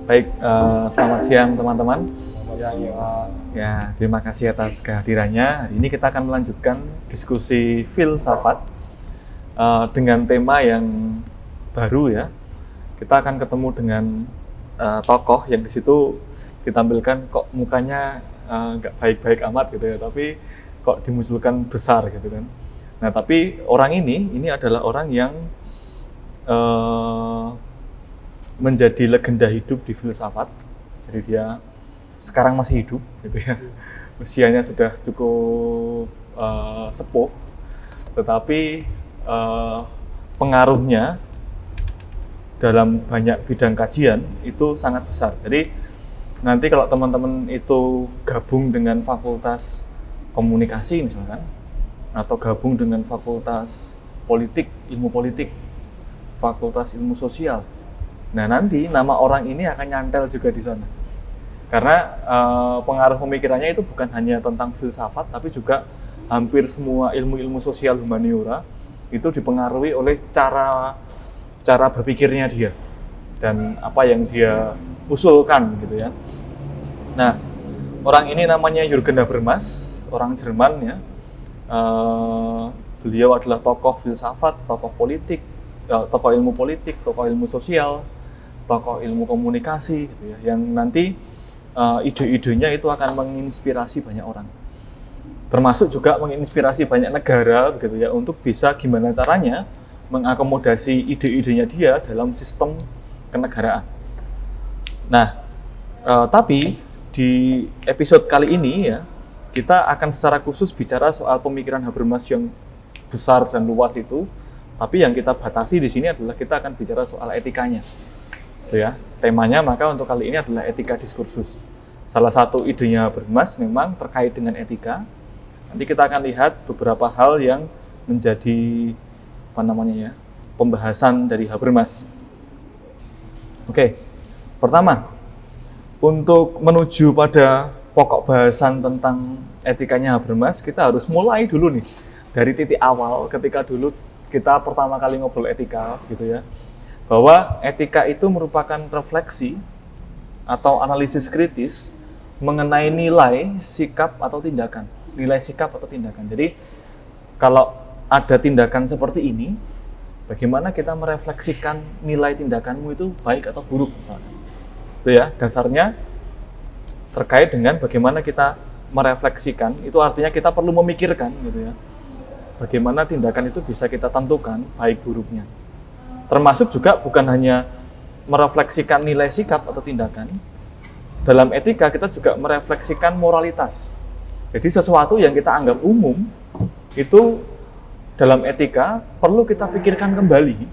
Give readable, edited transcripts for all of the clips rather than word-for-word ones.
Baik, selamat siang teman-teman. Ya, Ya, terima kasih atas kehadirannya. Hari ini kita akan melanjutkan diskusi filsafat dengan tema yang baru ya. Kita akan ketemu dengan tokoh yang di situ ditampilkan kok mukanya nggak baik-baik amat gitu ya, tapi kok dimunculkan besar gitu kan. Nah, tapi orang ini adalah orang yang menjadi legenda hidup di filsafat. Jadi dia sekarang masih hidup gitu ya. Usianya sudah cukup sepuh, tetapi pengaruhnya dalam banyak bidang kajian itu sangat besar. Jadi nanti kalau teman-teman itu gabung dengan fakultas komunikasi misalkan, atau gabung dengan fakultas politik, ilmu politik, fakultas ilmu sosial, nah nanti nama orang ini akan nyantel juga di sana. Karena pengaruh pemikirannya itu bukan hanya tentang filsafat, tapi juga hampir semua ilmu-ilmu sosial humaniora itu dipengaruhi oleh cara berpikirnya dia dan apa yang dia usulkan gitu ya. Nah, orang ini namanya Jürgen Habermas, orang Jerman ya. Beliau adalah tokoh filsafat, tokoh politik, tokoh ilmu politik, tokoh ilmu sosial, tokoh ilmu komunikasi gitu ya, yang nanti ide-idenya itu akan menginspirasi banyak orang, termasuk juga menginspirasi banyak negara gitu ya, untuk bisa gimana caranya mengakomodasi ide-idenya dia dalam sistem kenegaraan. Nah, tapi di episode kali ini ya, kita akan secara khusus bicara soal pemikiran Habermas yang besar dan luas itu, tapi yang kita batasi di sini adalah kita akan bicara soal etikanya. Ya, temanya maka untuk kali ini adalah etika diskursus. Salah satu idenya Habermas memang terkait dengan etika. Nanti kita akan lihat beberapa hal yang menjadi pembahasan dari Habermas. Oke, pertama, untuk menuju pada pokok bahasan tentang etikanya Habermas, kita harus mulai dulu nih dari titik awal ketika dulu kita pertama kali ngobrol etika gitu ya. Bahwa etika itu merupakan refleksi atau analisis kritis mengenai nilai, sikap atau tindakan. Nilai sikap atau tindakan. Jadi kalau ada tindakan seperti ini, bagaimana kita merefleksikan nilai tindakanmu itu baik atau buruk misalkan. Itu ya, dasarnya terkait dengan bagaimana kita merefleksikan, itu artinya kita perlu memikirkan gitu ya. Bagaimana tindakan itu bisa kita tentukan baik buruknya. Termasuk juga bukan hanya merefleksikan nilai sikap atau tindakan. Dalam etika kita juga merefleksikan moralitas. Jadi sesuatu yang kita anggap umum itu dalam etika perlu kita pikirkan kembali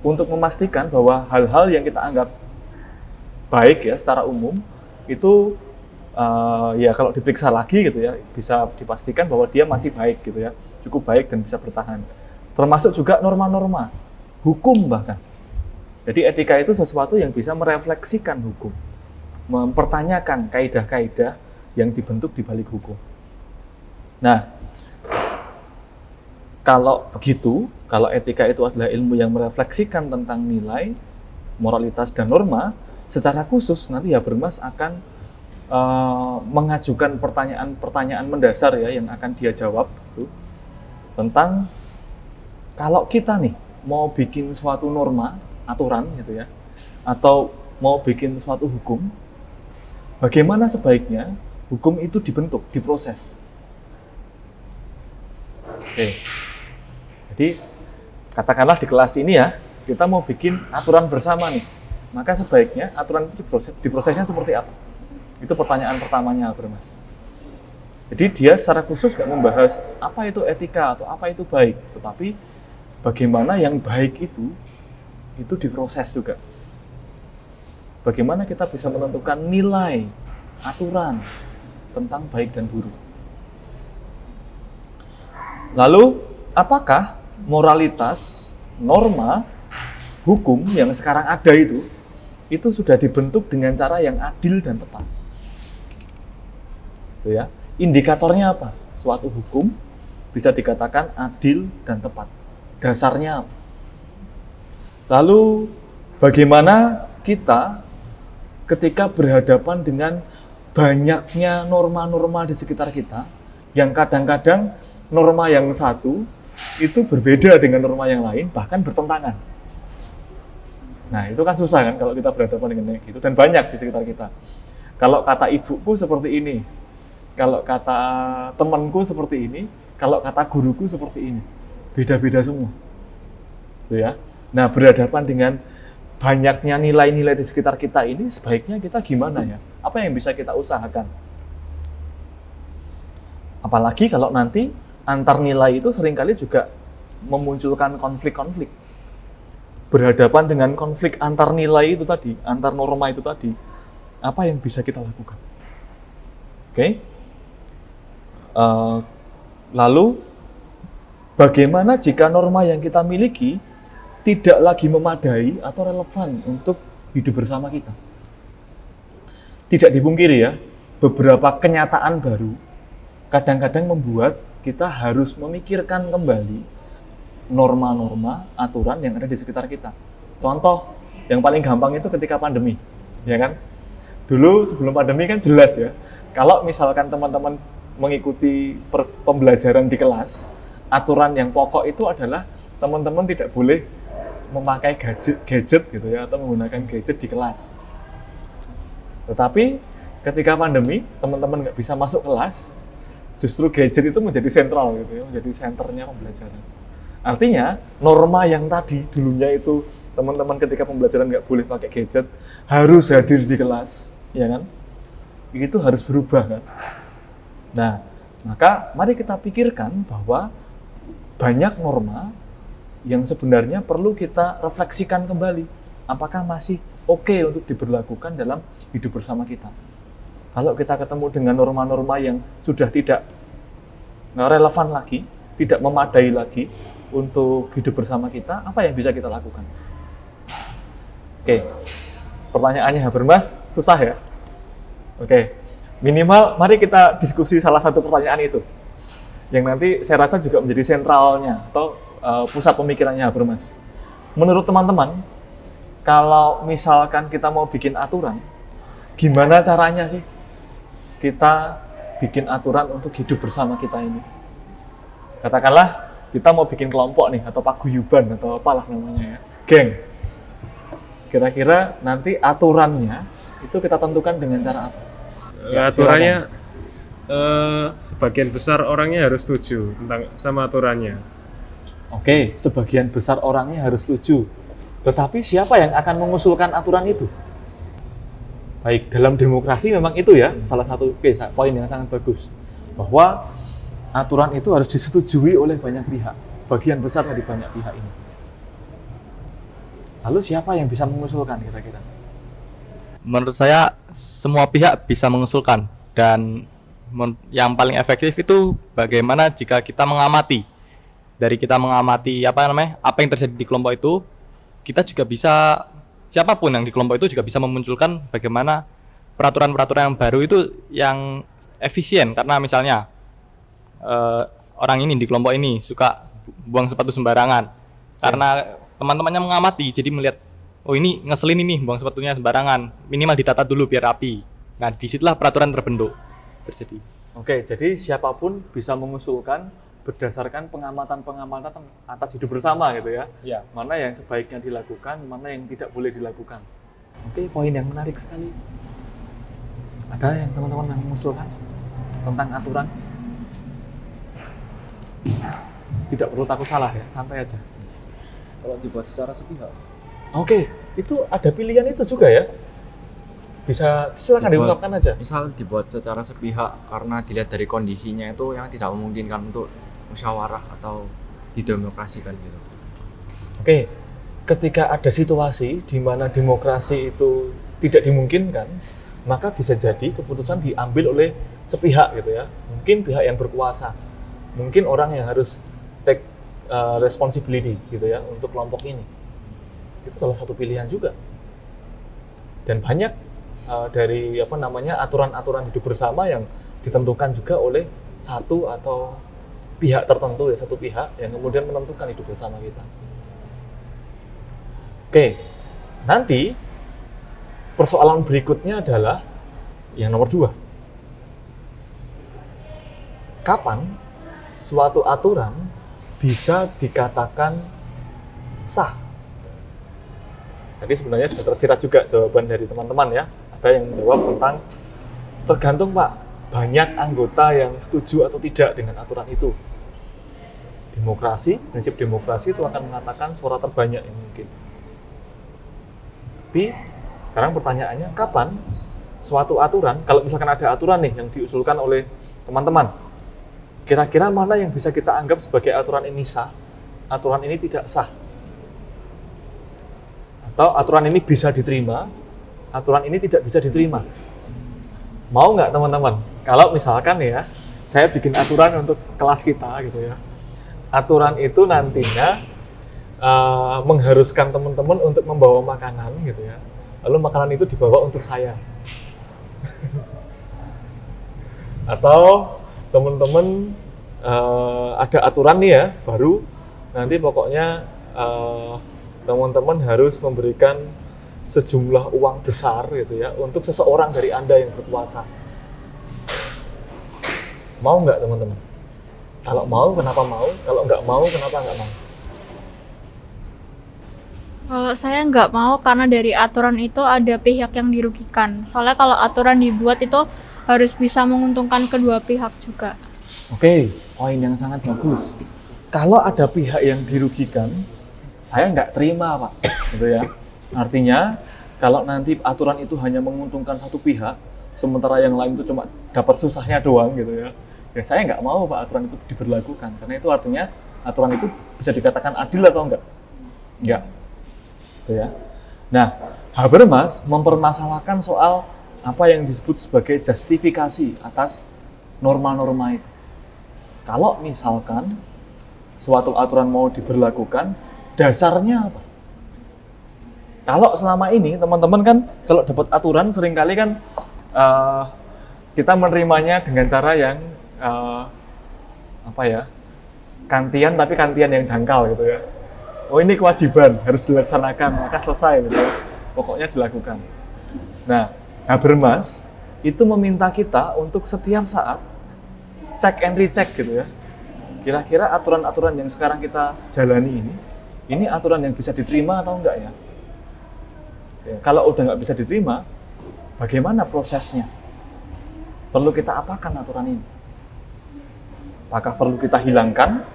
untuk memastikan bahwa hal-hal yang kita anggap baik ya secara umum itu ya kalau diperiksa lagi gitu ya bisa dipastikan bahwa dia masih baik gitu ya, cukup baik dan bisa bertahan. Termasuk juga norma-norma hukum bahkan. Jadi etika itu sesuatu yang bisa merefleksikan hukum, mempertanyakan kaidah-kaidah yang dibentuk di balik hukum. Nah, kalau begitu, kalau etika itu adalah ilmu yang merefleksikan tentang nilai, moralitas dan norma, secara khusus nanti Habermas akan mengajukan pertanyaan-pertanyaan mendasar ya yang akan dia jawab itu, tentang kalau kita nih mau bikin suatu norma, aturan gitu ya, atau mau bikin suatu hukum, bagaimana sebaiknya hukum itu dibentuk, diproses. Oke. Jadi katakanlah di kelas ini ya, kita mau bikin aturan bersama nih, maka sebaiknya aturan itu diprosesnya seperti apa? Itu pertanyaan pertamanya Habermas. Jadi dia secara khusus gak membahas apa itu etika atau apa itu baik, tetapi bagaimana yang baik itu diproses juga. Bagaimana kita bisa menentukan nilai, aturan tentang baik dan buruk. Lalu, apakah moralitas, norma, hukum yang sekarang ada itu sudah dibentuk dengan cara yang adil dan tepat? Itu ya. Indikatornya apa? Suatu hukum bisa dikatakan adil dan tepat. Dasarnya apa? Lalu bagaimana kita ketika berhadapan dengan banyaknya norma-norma di sekitar kita, yang kadang-kadang norma yang satu itu berbeda dengan norma yang lain, bahkan bertentangan. Nah, itu kan susah kan kalau kita berhadapan dengan kayak gitu, dan banyak di sekitar kita. Kalau kata ibuku seperti ini, kalau kata temanku seperti ini, kalau kata guruku seperti ini. Beda-beda semua. Gitu ya. Nah, berhadapan dengan banyaknya nilai-nilai di sekitar kita ini, sebaiknya kita gimana ya? Apa yang bisa kita usahakan? Apalagi kalau nanti antar nilai itu seringkali juga memunculkan konflik-konflik. Berhadapan dengan konflik antar nilai itu tadi, antar norma itu tadi, apa yang bisa kita lakukan? Oke? Lalu, bagaimana jika norma yang kita miliki tidak lagi memadai atau relevan untuk hidup bersama kita? Tidak dipungkiri ya, beberapa kenyataan baru kadang-kadang membuat kita harus memikirkan kembali norma-norma, aturan yang ada di sekitar kita. Contoh yang paling gampang itu ketika pandemi, ya kan? Dulu sebelum pandemi kan jelas ya, kalau misalkan teman-teman mengikuti pembelajaran di kelas, aturan yang pokok itu adalah teman-teman tidak boleh memakai gadget gitu ya, atau menggunakan gadget di kelas. Tetapi ketika pandemi, teman-teman nggak bisa masuk kelas, justru gadget itu menjadi sentral gitu ya, menjadi senternya pembelajaran. Artinya norma yang tadi dulunya itu teman-teman ketika pembelajaran nggak boleh pakai gadget, harus hadir di kelas, ya kan? Itu harus berubah kan? Nah, maka mari kita pikirkan bahwa banyak norma yang sebenarnya perlu kita refleksikan kembali. Apakah masih oke untuk diberlakukan dalam hidup bersama kita? Kalau kita ketemu dengan norma-norma yang sudah tidak relevan lagi, tidak memadai lagi untuk hidup bersama kita, apa yang bisa kita lakukan? Oke, pertanyaannya Habermas, susah ya? Oke, minimal mari kita diskusi salah satu pertanyaan itu, yang nanti saya rasa juga menjadi sentralnya atau pusat pemikirannya Habermas. Menurut teman-teman, kalau misalkan kita mau bikin aturan, gimana caranya sih kita bikin aturan untuk hidup bersama kita ini? Katakanlah kita mau bikin kelompok nih, atau paguyuban, atau apalah namanya ya, geng. Kira-kira nanti aturannya itu kita tentukan dengan cara apa? Ya, aturannya sebagian besar orangnya harus setuju tentang sama aturannya. Oke, sebagian besar orangnya harus setuju. Tetapi siapa yang akan mengusulkan aturan itu? Baik, dalam demokrasi memang itu ya, salah satu poin yang sangat bagus. Bahwa aturan itu harus disetujui oleh banyak pihak, sebagian besar dari banyak pihak ini. Lalu siapa yang bisa mengusulkan kira-kira? Menurut saya, semua pihak bisa mengusulkan. Dan yang paling efektif itu bagaimana jika kita mengamati. Dari kita mengamati apa yang terjadi di kelompok itu, kita juga bisa, siapapun yang di kelompok itu juga bisa memunculkan bagaimana peraturan-peraturan yang baru itu yang efisien. Karena misalnya orang ini di kelompok ini suka buang sepatu sembarangan, karena teman-temannya mengamati, jadi melihat, oh ini ngeselin ini buang sepatunya sembarangan, minimal ditata dulu biar rapi. Nah, disitulah peraturan terjadi. Oke, jadi siapapun bisa mengusulkan berdasarkan pengamatan-pengamatan atas hidup bersama gitu ya. Ya. Mana yang sebaiknya dilakukan, mana yang tidak boleh dilakukan. Oke, poin yang menarik sekali. Ada yang teman-teman yang mengusulkan tentang aturan? Tidak perlu takut salah ya, santai aja. Kalau dibuat secara sepihak. Oke, itu ada pilihan itu juga ya. Bisa silakan diungkapkan aja. Misal dibuat secara sepihak karena dilihat dari kondisinya itu yang tidak memungkinkan untuk musyawarah atau didemokrasikan gitu. Oke, ketika ada situasi di mana demokrasi itu tidak dimungkinkan, maka bisa jadi keputusan diambil oleh sepihak gitu ya. Mungkin pihak yang berkuasa, mungkin orang yang harus take responsibility gitu ya untuk kelompok ini. Itu salah satu pilihan juga. Dan banyak dari aturan-aturan hidup bersama yang ditentukan juga oleh satu atau pihak tertentu ya, satu pihak yang kemudian menentukan hidup bersama kita. Oke, nanti persoalan berikutnya adalah yang nomor 2. Kapan suatu aturan bisa dikatakan sah? Tadi sebenarnya sudah tersirat juga jawaban dari teman-teman ya. Ada yang menjawab tentang tergantung Pak, banyak anggota yang setuju atau tidak dengan aturan itu. Demokrasi, prinsip demokrasi itu akan mengatakan suara terbanyak yang mungkin. Tapi sekarang pertanyaannya, kapan suatu aturan, kalau misalkan ada aturan nih yang diusulkan oleh teman-teman, kira-kira mana yang bisa kita anggap sebagai aturan ini sah, aturan ini tidak sah? Atau aturan ini bisa diterima, aturan ini tidak bisa diterima? Mau nggak teman-teman? Kalau misalkan ya, saya bikin aturan untuk kelas kita gitu ya. Aturan itu nantinya mengharuskan teman-teman untuk membawa makanan gitu ya. Lalu makanan itu dibawa untuk saya. Atau teman-teman ada aturan nih ya, baru nanti pokoknya teman-teman harus memberikan sejumlah uang besar gitu ya untuk seseorang dari Anda yang berkuasa. Mau nggak teman-teman? Kalau mau, kenapa mau? Kalau nggak mau, kenapa nggak mau? Kalau saya nggak mau karena dari aturan itu ada pihak yang dirugikan. Soalnya kalau aturan dibuat itu harus bisa menguntungkan kedua pihak juga. Oke, poin yang sangat bagus. Kalau ada pihak yang dirugikan, saya nggak terima Pak, gitu ya. Artinya, kalau nanti aturan itu hanya menguntungkan satu pihak, sementara yang lain itu cuma dapat susahnya doang gitu ya. Ya saya nggak mau Pak aturan itu diberlakukan, karena itu artinya aturan itu bisa dikatakan adil atau enggak? Enggak. Gitu ya. Nah, Habermas mempermasalahkan soal apa yang disebut sebagai justifikasi atas norma-norma itu. Kalau misalkan suatu aturan mau diberlakukan, dasarnya apa? Kalau selama ini teman-teman kan kalau dapat aturan seringkali kan kita menerimanya dengan cara yang kantian, tapi kantian yang dangkal gitu ya. Oh ini kewajiban, harus dilaksanakan, maka selesai gitu ya. Pokoknya dilakukan. Nah, Habermas itu meminta kita untuk setiap saat check and recheck gitu ya. Kira-kira aturan-aturan yang sekarang kita jalani ini aturan yang bisa diterima atau enggak ya? Ya, kalau udah nggak bisa diterima, bagaimana prosesnya? Perlu kita apakan aturan ini? Apakah perlu kita hilangkan?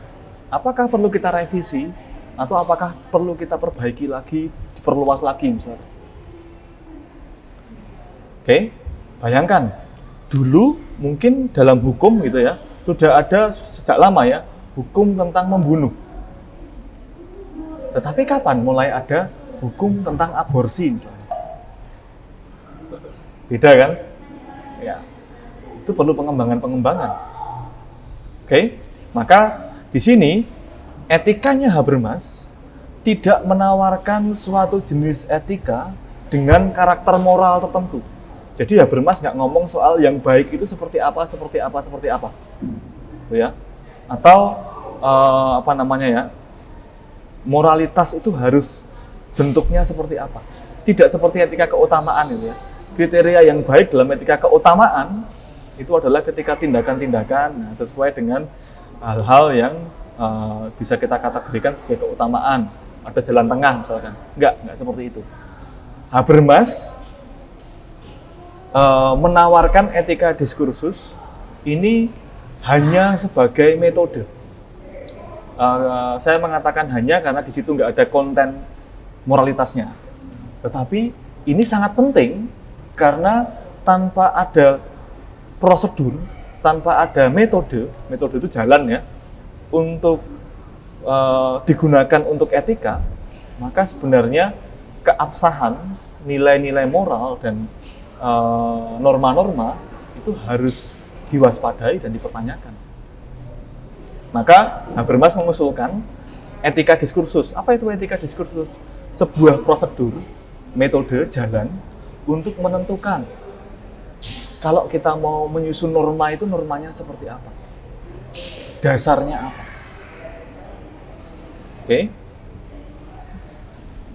Apakah perlu kita revisi? Atau apakah perlu kita perbaiki lagi, diperluas lagi misalnya? Oke, bayangkan dulu mungkin dalam hukum gitu ya, sudah ada sejak lama ya, hukum tentang membunuh. Tetapi kapan mulai ada hukum tentang aborsi misalnya? Beda kan? Ya, itu perlu pengembangan-pengembangan. Oke, maka di sini etikanya Habermas tidak menawarkan suatu jenis etika dengan karakter moral tertentu. Jadi Habermas nggak ngomong soal yang baik itu seperti apa. Ya. Atau moralitas itu harus bentuknya seperti apa. Tidak seperti etika keutamaan itu ya. Kriteria yang baik dalam etika keutamaan itu adalah ketika tindakan-tindakan sesuai dengan hal-hal yang bisa kita kategorikan sebagai keutamaan. Ada jalan tengah misalkan. Enggak seperti itu. Habermas menawarkan etika diskursus ini hanya sebagai metode. Saya mengatakan hanya karena di situ nggak ada konten moralitasnya. Tetapi ini sangat penting karena tanpa ada prosedur, tanpa ada metode itu jalan ya, untuk digunakan untuk etika, maka sebenarnya keabsahan, nilai-nilai moral dan norma-norma itu harus diwaspadai dan dipertanyakan. Maka Habermas mengusulkan etika diskursus. Apa itu etika diskursus? Sebuah prosedur, metode, jalan untuk menentukan kalau kita mau menyusun norma itu normanya seperti apa, dasarnya apa. Oke.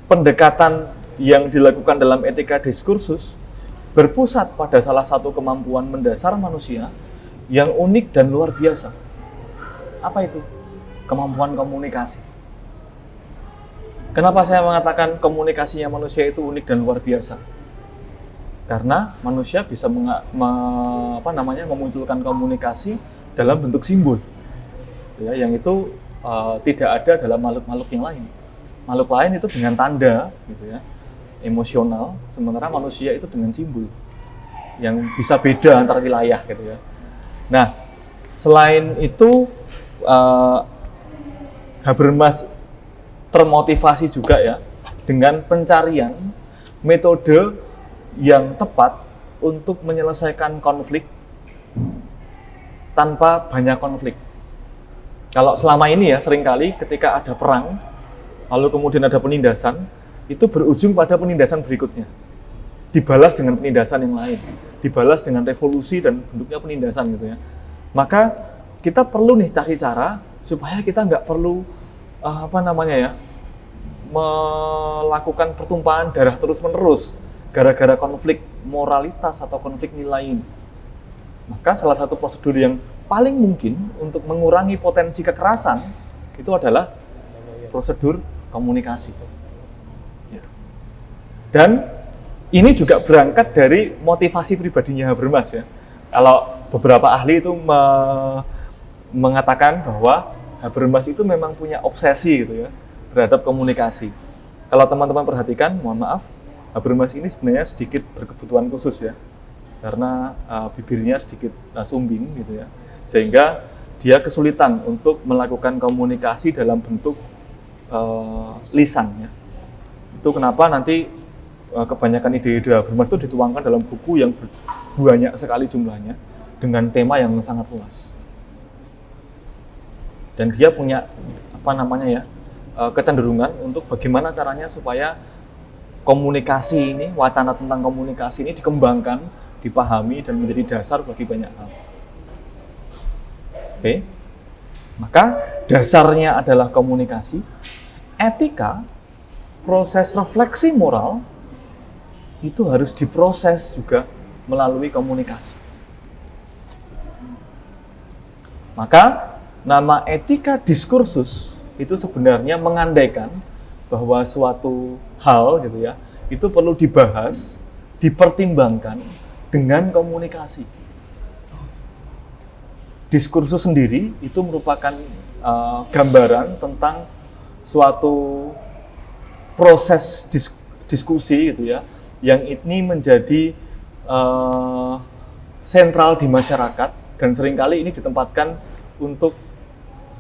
Pendekatan yang dilakukan dalam etika diskursus berpusat pada salah satu kemampuan mendasar manusia yang unik dan luar biasa. Apa itu? Kemampuan komunikasi. Kenapa saya mengatakan komunikasinya manusia itu unik dan luar biasa? Karena manusia bisa memunculkan komunikasi dalam bentuk simbol, ya, yang itu tidak ada dalam makhluk-makhluk yang lain. Makhluk lain itu dengan tanda, gitu ya, emosional, sementara manusia itu dengan simbol yang bisa beda antar wilayah, gitu ya. Nah, selain itu Habermas termotivasi juga ya dengan pencarian metode yang tepat untuk menyelesaikan konflik tanpa banyak konflik. Kalau selama ini ya seringkali ketika ada perang lalu kemudian ada penindasan, itu berujung pada penindasan berikutnya, dibalas dengan penindasan yang lain, dibalas dengan revolusi dan bentuknya penindasan, gitu ya. Maka kita perlu nih cari cara supaya kita nggak perlu melakukan pertumpahan darah terus-menerus gara-gara konflik moralitas atau konflik nilai. Maka salah satu prosedur yang paling mungkin untuk mengurangi potensi kekerasan itu adalah prosedur komunikasi. Ya. Dan ini juga berangkat dari motivasi pribadinya Habermas ya. Kalau beberapa ahli itu mengatakan bahwa Habermas itu memang punya obsesi gitu ya terhadap komunikasi. Kalau teman-teman perhatikan, mohon maaf, Habermas ini sebenarnya sedikit berkebutuhan khusus ya, karena bibirnya sedikit sumbing gitu ya, sehingga dia kesulitan untuk melakukan komunikasi dalam bentuk lisan ya. Itu kenapa nanti kebanyakan ide-ide Habermas itu dituangkan dalam buku yang banyak sekali jumlahnya dengan tema yang sangat luas. Dan dia punya kecenderungan untuk bagaimana caranya supaya komunikasi ini, wacana tentang komunikasi ini dikembangkan, dipahami dan menjadi dasar bagi banyak hal. Oke. Maka dasarnya adalah komunikasi, etika, proses refleksi moral itu harus diproses juga melalui komunikasi. Maka nama etika diskursus itu sebenarnya mengandaikan bahwa suatu hal gitu ya, itu perlu dibahas, dipertimbangkan dengan komunikasi. Diskursus sendiri itu merupakan gambaran tentang suatu proses diskusi gitu ya, yang ini menjadi sentral di masyarakat dan seringkali ini ditempatkan untuk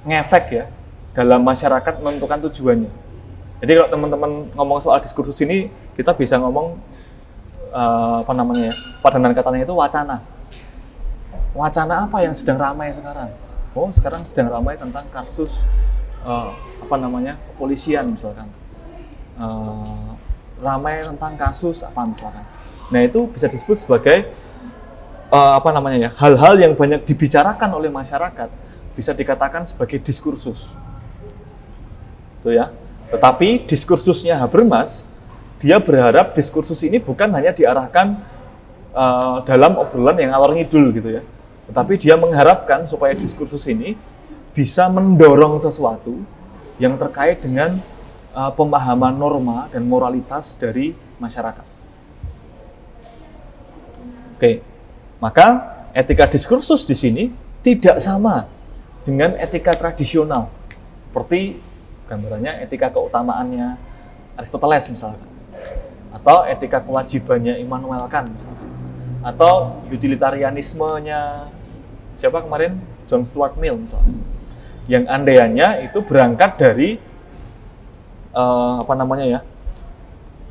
ngefek ya dalam masyarakat menentukan tujuannya. Jadi kalau teman-teman ngomong soal diskursus ini, kita bisa ngomong padanan katanya itu wacana. Wacana apa yang sedang ramai sekarang? Oh, sekarang sedang ramai tentang kasus kepolisian misalkan. Ramai tentang kasus apa misalkan. Nah, itu bisa disebut sebagai hal-hal yang banyak dibicarakan oleh masyarakat bisa dikatakan sebagai diskursus. Tuh ya. Tetapi diskursusnya Habermas, dia berharap diskursus ini bukan hanya diarahkan dalam obrolan yang alor ngidul gitu ya. Tetapi dia mengharapkan supaya diskursus ini bisa mendorong sesuatu yang terkait dengan pemahaman norma dan moralitas dari masyarakat. Oke. Maka etika diskursus di sini tidak sama dengan etika tradisional, seperti gambarannya etika keutamaannya Aristoteles misalkan, atau etika kewajibannya Immanuel Kant misalkan, atau utilitarianismenya siapa kemarin, John Stuart Mill misalkan, yang andaiannya itu berangkat dari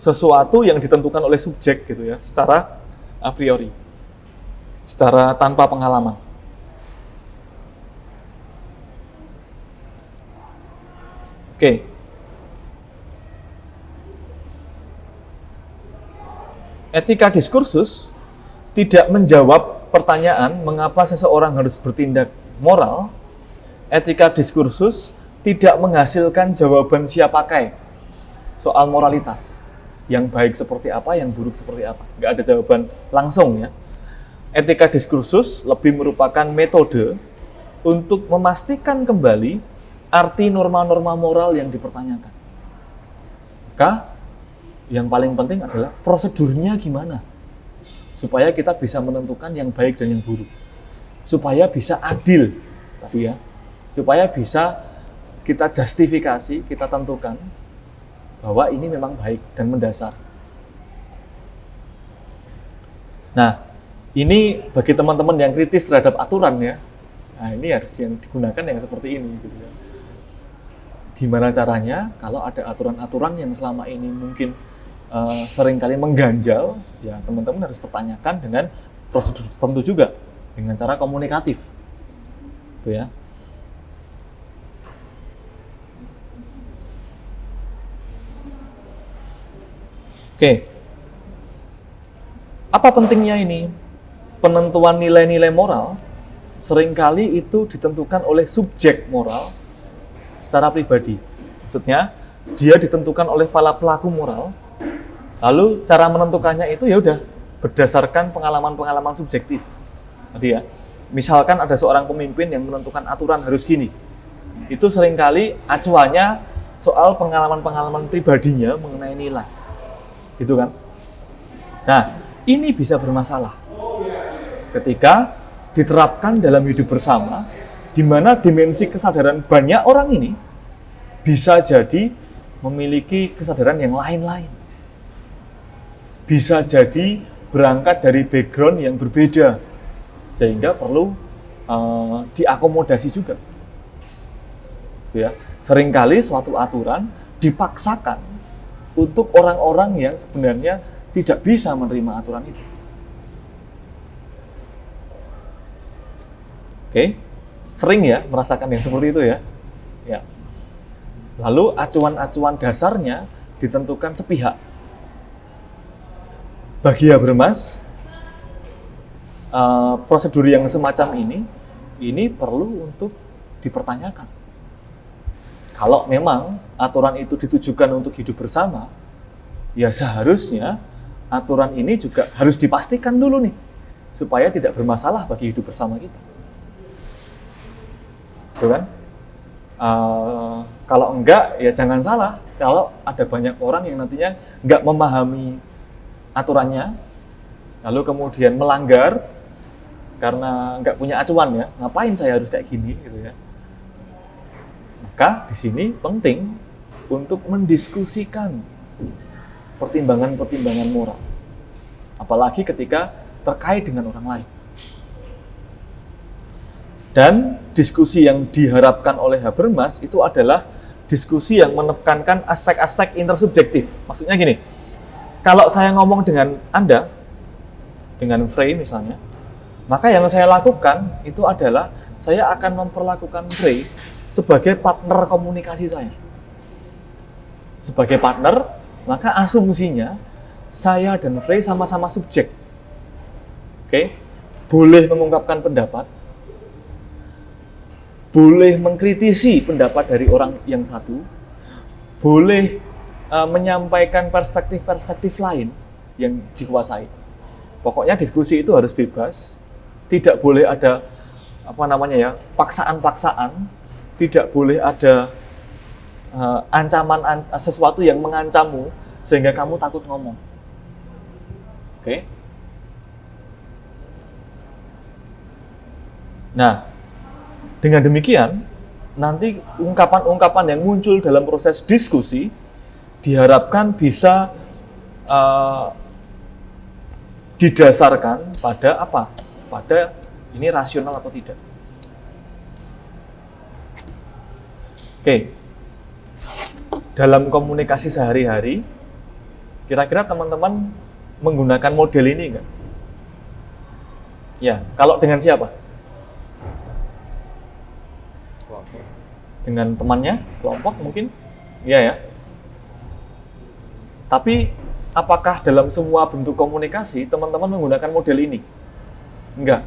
sesuatu yang ditentukan oleh subjek gitu ya, secara a priori, secara tanpa pengalaman. Oke. Etika diskursus tidak menjawab pertanyaan mengapa seseorang harus bertindak moral. Etika diskursus tidak menghasilkan jawaban siap pakai soal moralitas. Yang baik seperti apa, yang buruk seperti apa. Nggak ada jawaban langsung ya. Etika diskursus lebih merupakan metode untuk memastikan kembali arti norma-norma moral yang dipertanyakan. Maka yang paling penting adalah prosedurnya gimana supaya kita bisa menentukan yang baik dan yang buruk, supaya bisa adil tadi ya, supaya bisa kita justifikasi, kita tentukan bahwa ini memang baik dan mendasar. Nah, ini bagi teman-teman yang kritis terhadap aturan ya, nah ini harus yang digunakan yang seperti ini gitu ya. Gimana caranya kalau ada aturan-aturan yang selama ini mungkin seringkali mengganjal, ya teman-teman harus pertanyakan dengan prosedur tertentu juga, dengan cara komunikatif. Gitu ya. Oke. Apa pentingnya ini? Penentuan nilai-nilai moral seringkali itu ditentukan oleh subjek moral secara pribadi. Maksudnya, dia ditentukan oleh para pelaku moral. Lalu cara menentukannya itu ya udah berdasarkan pengalaman-pengalaman subjektif. Tadi ya. Misalkan ada seorang pemimpin yang menentukan aturan harus gini. Itu seringkali acuannya soal pengalaman-pengalaman pribadinya mengenai nilai. Gitu kan? Nah, ini bisa bermasalah ketika diterapkan dalam hidup bersama, di mana dimensi kesadaran banyak orang ini bisa jadi memiliki kesadaran yang lain-lain. Bisa jadi berangkat dari background yang berbeda, sehingga perlu diakomodasi juga. Gitu ya. Seringkali suatu aturan dipaksakan untuk orang-orang yang sebenarnya tidak bisa menerima aturan itu. Oke, sering ya merasakan yang seperti itu ya. Ya. Lalu acuan-acuan dasarnya ditentukan sepihak. Bagi Habermas, prosedur yang semacam ini perlu untuk dipertanyakan. Kalau memang aturan itu ditujukan untuk hidup bersama, ya seharusnya aturan ini juga harus dipastikan dulu nih, supaya tidak bermasalah bagi hidup bersama kita. Gitu kan? Kalau enggak, ya jangan salah. Kalau ada banyak orang yang nantinya enggak memahami aturannya, lalu kemudian melanggar karena enggak punya acuan ya, ngapain saya harus kayak gini gitu ya. Maka di sini penting untuk mendiskusikan pertimbangan-pertimbangan moral, apalagi ketika terkait dengan orang lain. Dan diskusi yang diharapkan oleh Habermas itu adalah diskusi yang menekankan aspek-aspek intersubjektif. Maksudnya gini, kalau saya ngomong dengan Anda, dengan Frey misalnya, maka yang saya lakukan itu adalah saya akan memperlakukan Frey sebagai partner komunikasi saya. Sebagai partner, maka asumsinya saya dan Frey sama-sama subjek. Oke? Boleh mengungkapkan pendapat, boleh mengkritisi pendapat dari orang yang satu, boleh menyampaikan perspektif-perspektif lain yang dikuasai. Pokoknya diskusi itu harus bebas, tidak boleh ada paksaan-paksaan, tidak boleh ada ancaman sesuatu yang mengancammu sehingga kamu takut ngomong. Oke? Nah, dengan demikian, nanti ungkapan-ungkapan yang muncul dalam proses diskusi diharapkan bisa didasarkan pada apa? Pada ini rasional atau tidak. Oke. Dalam komunikasi sehari-hari, kira-kira teman-teman menggunakan model ini enggak? Ya, kalau dengan siapa? Dengan temannya, kelompok mungkin? Iya ya. Tapi apakah dalam semua bentuk komunikasi teman-teman menggunakan model ini? Enggak.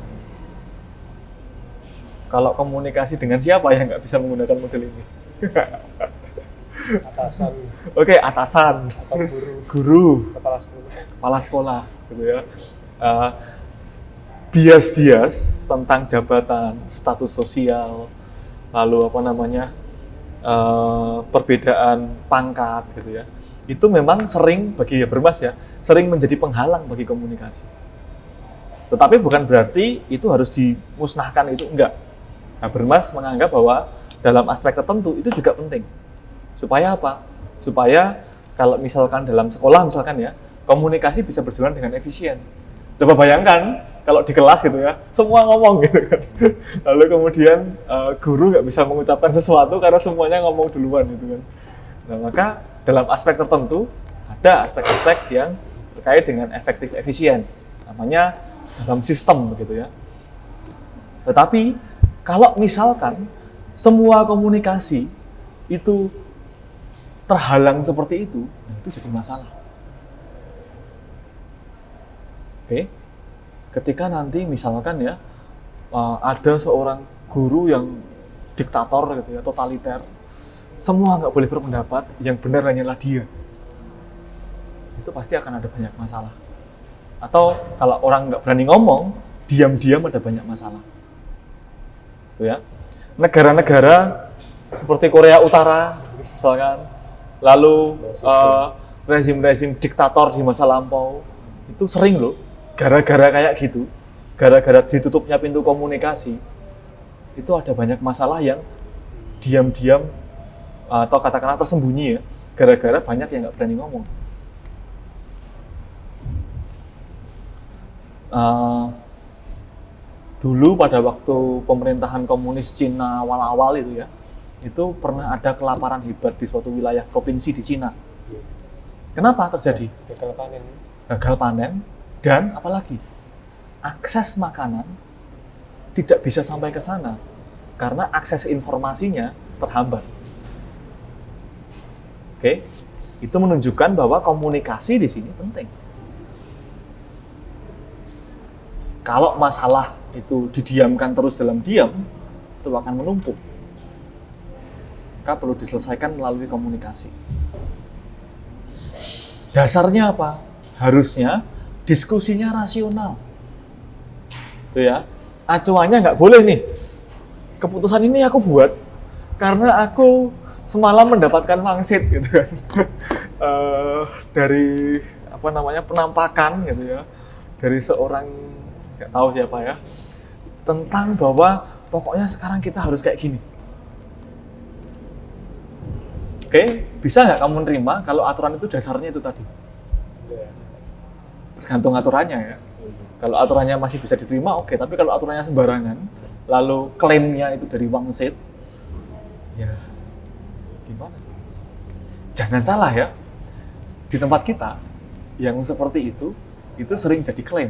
Kalau komunikasi dengan siapa yang nggak bisa menggunakan model ini? Atasan Oke, atasan, atau guru, guru, kepala sekolah. kepala sekolah, gitu ya. Eh, Bias-bias tentang jabatan, status sosial, lalu apa namanya, perbedaan pangkat, gitu ya. Itu memang sering bagi Habermas ya, sering menjadi penghalang bagi komunikasi. Tetapi bukan berarti itu harus dimusnahkan, itu enggak. Habermas menganggap bahwa dalam aspek tertentu itu juga penting. Supaya apa? Supaya kalau misalkan dalam sekolah misalkan ya, komunikasi bisa berjalan dengan efisien. Coba bayangkan kalau di kelas gitu ya, semua ngomong gitu kan. Lalu kemudian guru nggak bisa mengucapkan sesuatu karena semuanya ngomong duluan gitu kan. Nah maka dalam aspek tertentu ada aspek-aspek yang terkait dengan efektif efisien. Namanya dalam sistem begitu ya. Tetapi kalau misalkan semua komunikasi itu terhalang seperti itu, nah itu jadi masalah. Oke, ketika nanti misalkan ya ada seorang guru yang diktator gitu ya, totaliter, semua nggak boleh berpendapat, yang benar hanyalah dia, itu pasti akan ada banyak masalah. Atau kalau orang nggak berani ngomong, diam-diam ada banyak masalah. Tuh ya, negara-negara seperti Korea Utara, misalkan, lalu rezim-rezim diktator di masa lampau, itu sering loh, gara-gara kayak gitu, gara-gara ditutupnya pintu komunikasi, itu ada banyak masalah yang diam-diam atau katakanlah tersembunyi ya, gara-gara banyak yang nggak berani ngomong. Dulu pada waktu pemerintahan komunis Cina awal-awal itu ya, itu pernah ada kelaparan hebat di suatu wilayah provinsi di Cina. Kenapa terjadi? Gagal panen. Gagal panen dan apalagi akses makanan tidak bisa sampai ke sana karena akses informasinya terhambat. Oke, itu menunjukkan bahwa komunikasi di sini penting. Kalau masalah itu didiamkan terus dalam diam, itu akan menumpuk. Maka perlu diselesaikan melalui komunikasi. Dasarnya apa? Harusnya diskusinya rasional. Tuh ya, acuannya nggak boleh nih. Keputusan ini aku buat karena aku semalam mendapatkan wangsit gitu kan. Dari apa namanya penampakan gitu ya, dari seorang saya tahu siapa ya, tentang bahwa pokoknya sekarang kita harus kayak gini. Oke, bisa nggak kamu nerima kalau aturan itu dasarnya itu tadi? Tergantung aturannya ya. Kalau aturannya masih bisa diterima, oke. Tapi kalau aturannya sembarangan, lalu klaimnya itu dari wangsit, ya gimana? Jangan salah ya, di tempat kita yang seperti itu sering jadi klaim.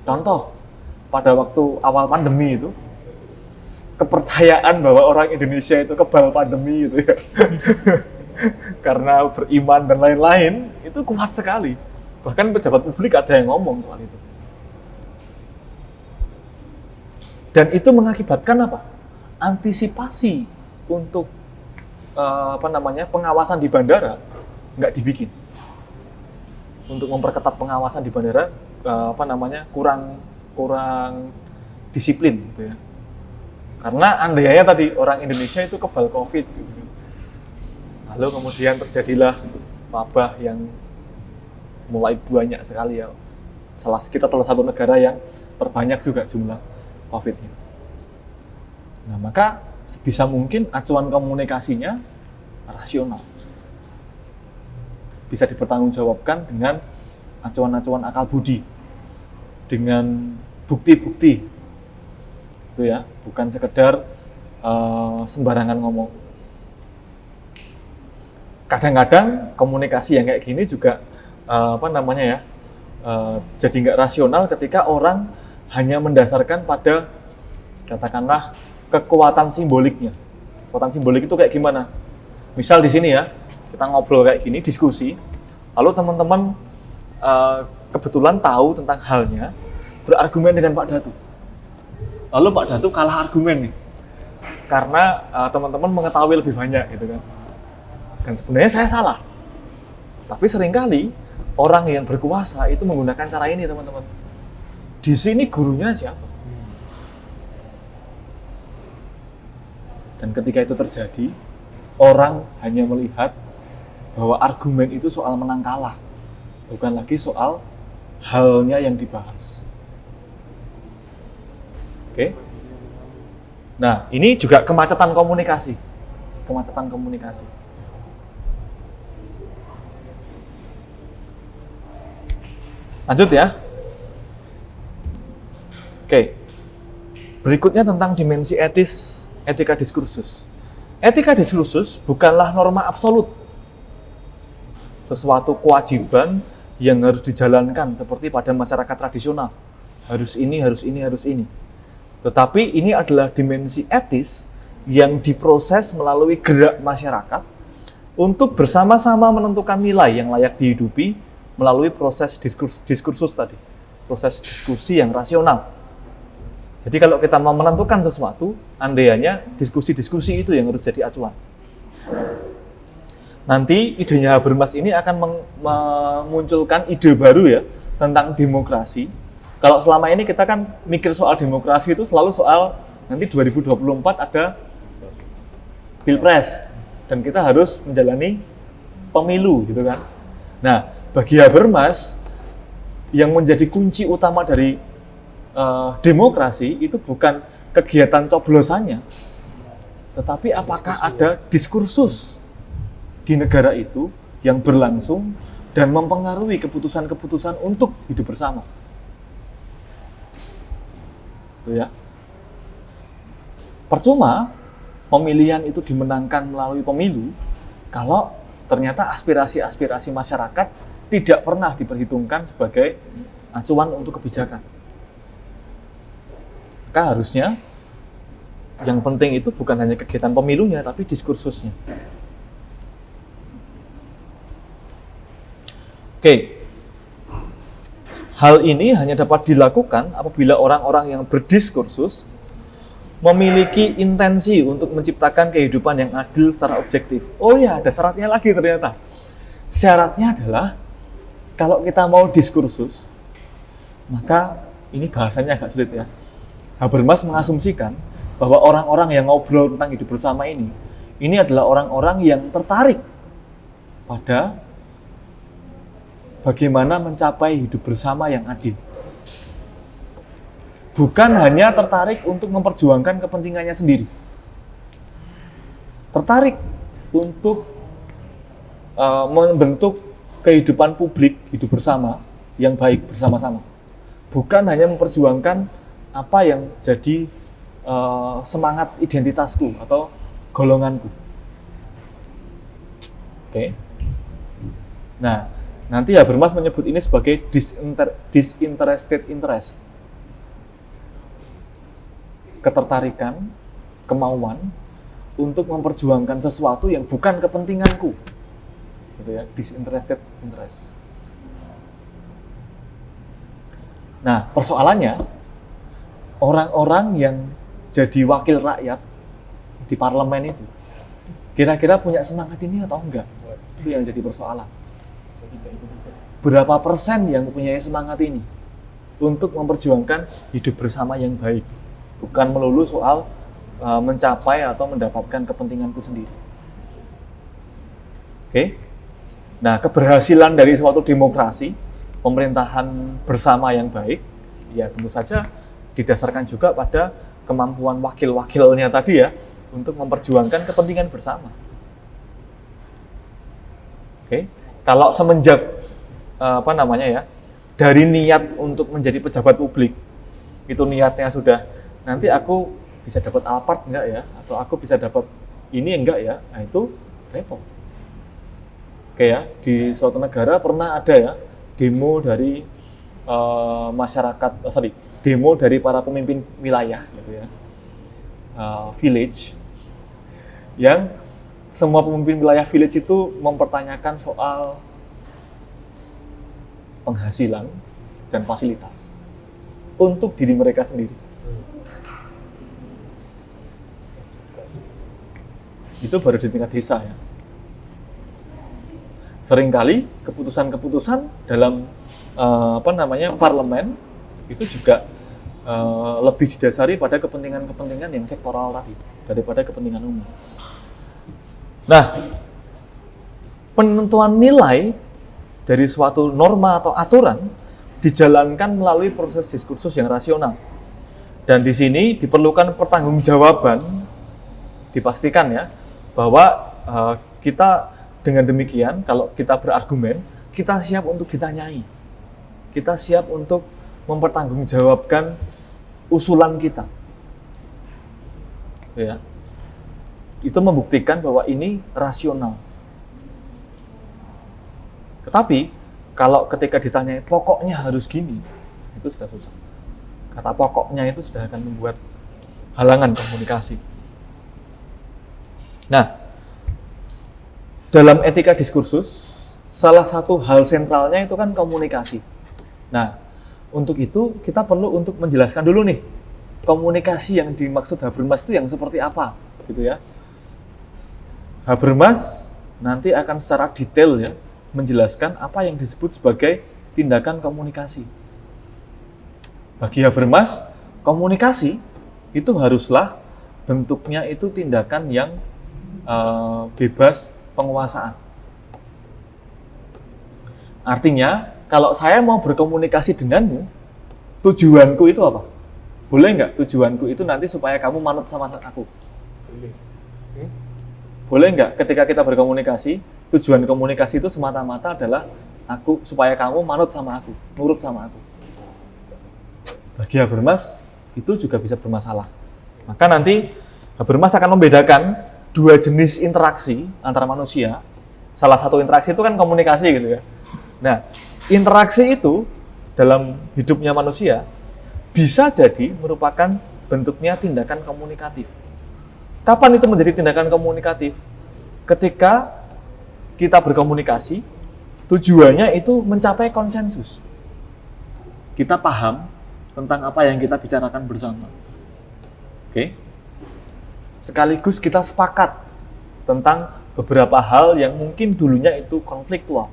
Contoh, pada waktu awal pandemi itu, kepercayaan bahwa orang Indonesia itu kebal pandemi gitu ya, karena beriman dan lain-lain, itu kuat sekali. Bahkan pejabat publik ada yang ngomong soal itu. Dan itu mengakibatkan apa? Antisipasi untuk pengawasan di bandara nggak dibikin. Untuk memperketat pengawasan di bandara kurang disiplin gitu ya. Karena andainya tadi orang Indonesia itu kebal COVID gitu. Lalu kemudian terjadilah wabah yang mulai banyak sekali ya. Kita salah satu negara yang terbanyak juga jumlah COVID-nya. Nah, maka sebisa mungkin acuan komunikasinya rasional. Bisa dipertanggungjawabkan dengan acuan-acuan akal budi, dengan bukti-bukti, itu ya, bukan sekedar sembarangan ngomong. Kadang-kadang komunikasi yang kayak gini juga jadi nggak rasional ketika orang hanya mendasarkan pada katakanlah kekuatan simboliknya. Kekuatan simbolik itu kayak gimana? Misal di sini ya, kita ngobrol kayak gini, diskusi, lalu teman-teman kebetulan tahu tentang halnya, berargumen dengan Pak Datu. Lalu Pak Datu kalah argumen nih, karena teman-teman mengetahui lebih banyak gitu kan. Dan sebenarnya saya salah. Tapi seringkali orang yang berkuasa itu menggunakan cara ini, teman-teman. Di sini gurunya siapa? Dan ketika itu terjadi, orang hanya melihat bahwa argumen itu soal menang kalah, bukan lagi soal halnya yang dibahas. Oke? Nah, ini juga kemacetan komunikasi. Kemacetan komunikasi. Lanjut ya. Oke. Berikutnya tentang dimensi etis, etika diskursus. Etika diskursus bukanlah norma absolut. Sesuatu kewajiban yang harus dijalankan seperti pada masyarakat tradisional. Harus ini, harus ini, harus ini. Tetapi ini adalah dimensi etis yang diproses melalui gerak masyarakat untuk bersama-sama menentukan nilai yang layak dihidupi melalui proses diskursus tadi. Proses diskusi yang rasional. Jadi kalau kita mau menentukan sesuatu, andainya diskusi-diskusi itu yang harus jadi acuan. Nanti idenya Habermas ini akan memunculkan ide baru ya tentang demokrasi. Kalau selama ini kita kan mikir soal demokrasi itu selalu soal nanti 2024 ada Pilpres dan kita harus menjalani pemilu gitu kan. Nah, bagi Habermas yang menjadi kunci utama dari demokrasi itu bukan kegiatan coblosannya, tetapi apakah ada diskursus di negara itu yang berlangsung dan mempengaruhi keputusan-keputusan untuk hidup bersama. Itu ya. Percuma pemilihan itu dimenangkan melalui pemilu kalau ternyata aspirasi-aspirasi masyarakat tidak pernah diperhitungkan sebagai acuan untuk kebijakan. Maka harusnya yang penting itu bukan hanya kegiatan pemilunya, tapi diskursusnya. Oke. Hal ini hanya dapat dilakukan apabila orang-orang yang berdiskursus memiliki intensi untuk menciptakan kehidupan yang adil secara objektif. Oh ya, ada syaratnya lagi ternyata. Syaratnya adalah kalau kita mau diskursus, maka ini bahasanya agak sulit ya. Habermas mengasumsikan bahwa orang-orang yang ngobrol tentang hidup bersama ini adalah orang-orang yang tertarik pada bagaimana mencapai hidup bersama yang adil. Bukan hanya tertarik untuk memperjuangkan kepentingannya sendiri. Tertarik untuk membentuk kehidupan publik, hidup bersama, yang baik bersama-sama. Bukan hanya memperjuangkan apa yang jadi semangat identitasku atau golonganku. Oke. Nah, nanti Habermas menyebut ini sebagai disinterested interest. Ketertarikan, kemauan untuk memperjuangkan sesuatu yang bukan kepentinganku. Gitu ya, disinterested interest. Nah, persoalannya orang-orang yang jadi wakil rakyat di parlemen itu kira-kira punya semangat ini atau enggak? Itu yang jadi persoalan. Berapa persen yang mempunyai semangat ini untuk memperjuangkan hidup bersama yang baik, bukan melulu soal mencapai atau mendapatkan kepentinganku sendiri. Oke? Nah, keberhasilan dari suatu demokrasi, pemerintahan bersama yang baik, ya tentu saja didasarkan juga pada kemampuan wakil-wakilnya tadi ya untuk memperjuangkan kepentingan bersama. Oke? Kalau semenjak dari niat untuk menjadi pejabat publik, itu niatnya sudah nanti aku bisa dapat Alphard enggak ya, atau aku bisa dapat ini enggak ya, nah itu repot. Oke ya, di suatu negara pernah ada ya demo dari demo dari para pemimpin wilayah gitu ya, village, yang semua pemimpin wilayah village itu mempertanyakan soal penghasilan dan fasilitas untuk diri mereka sendiri. Itu baru di tingkat desa ya. Seringkali keputusan-keputusan dalam parlemen itu juga lebih didasari pada kepentingan-kepentingan yang sektoral tadi daripada kepentingan umum. Nah, penentuan nilai dari suatu norma atau aturan dijalankan melalui proses diskursus yang rasional. Dan di sini diperlukan pertanggungjawaban, dipastikan ya, bahwa kita dengan demikian, kalau kita berargumen, kita siap untuk ditanyai. Kita siap untuk mempertanggungjawabkan usulan kita. Ya. Itu membuktikan bahwa ini rasional. Tetapi, kalau ketika ditanyai pokoknya harus gini, itu sudah susah. Kata pokoknya itu sudah akan membuat halangan komunikasi. Nah, dalam etika diskursus, salah satu hal sentralnya itu kan komunikasi. Nah, untuk itu kita perlu untuk menjelaskan dulu nih, komunikasi yang dimaksud Habermas itu yang seperti apa, gitu ya. Habermas nanti akan secara detail ya menjelaskan apa yang disebut sebagai tindakan komunikasi. Bagi Habermas, komunikasi itu haruslah bentuknya itu tindakan yang bebas penguasaan. Artinya, kalau saya mau berkomunikasi denganmu, tujuanku itu apa? Boleh nggak tujuanku itu nanti supaya kamu manut sama aku? Boleh. Boleh nggak ketika kita berkomunikasi, tujuan komunikasi itu semata-mata adalah supaya kamu manut sama aku, nurut sama aku. Bagi Habermas, itu juga bisa bermasalah. Maka nanti Habermas akan membedakan dua jenis interaksi antara manusia. Salah satu interaksi itu kan komunikasi gitu ya. Nah, interaksi itu dalam hidupnya manusia bisa jadi merupakan bentuknya tindakan komunikatif. Kapan itu menjadi tindakan komunikatif? Ketika kita berkomunikasi, tujuannya itu mencapai konsensus. Kita paham tentang apa yang kita bicarakan bersama. Oke? Sekaligus kita sepakat tentang beberapa hal yang mungkin dulunya itu konfliktual.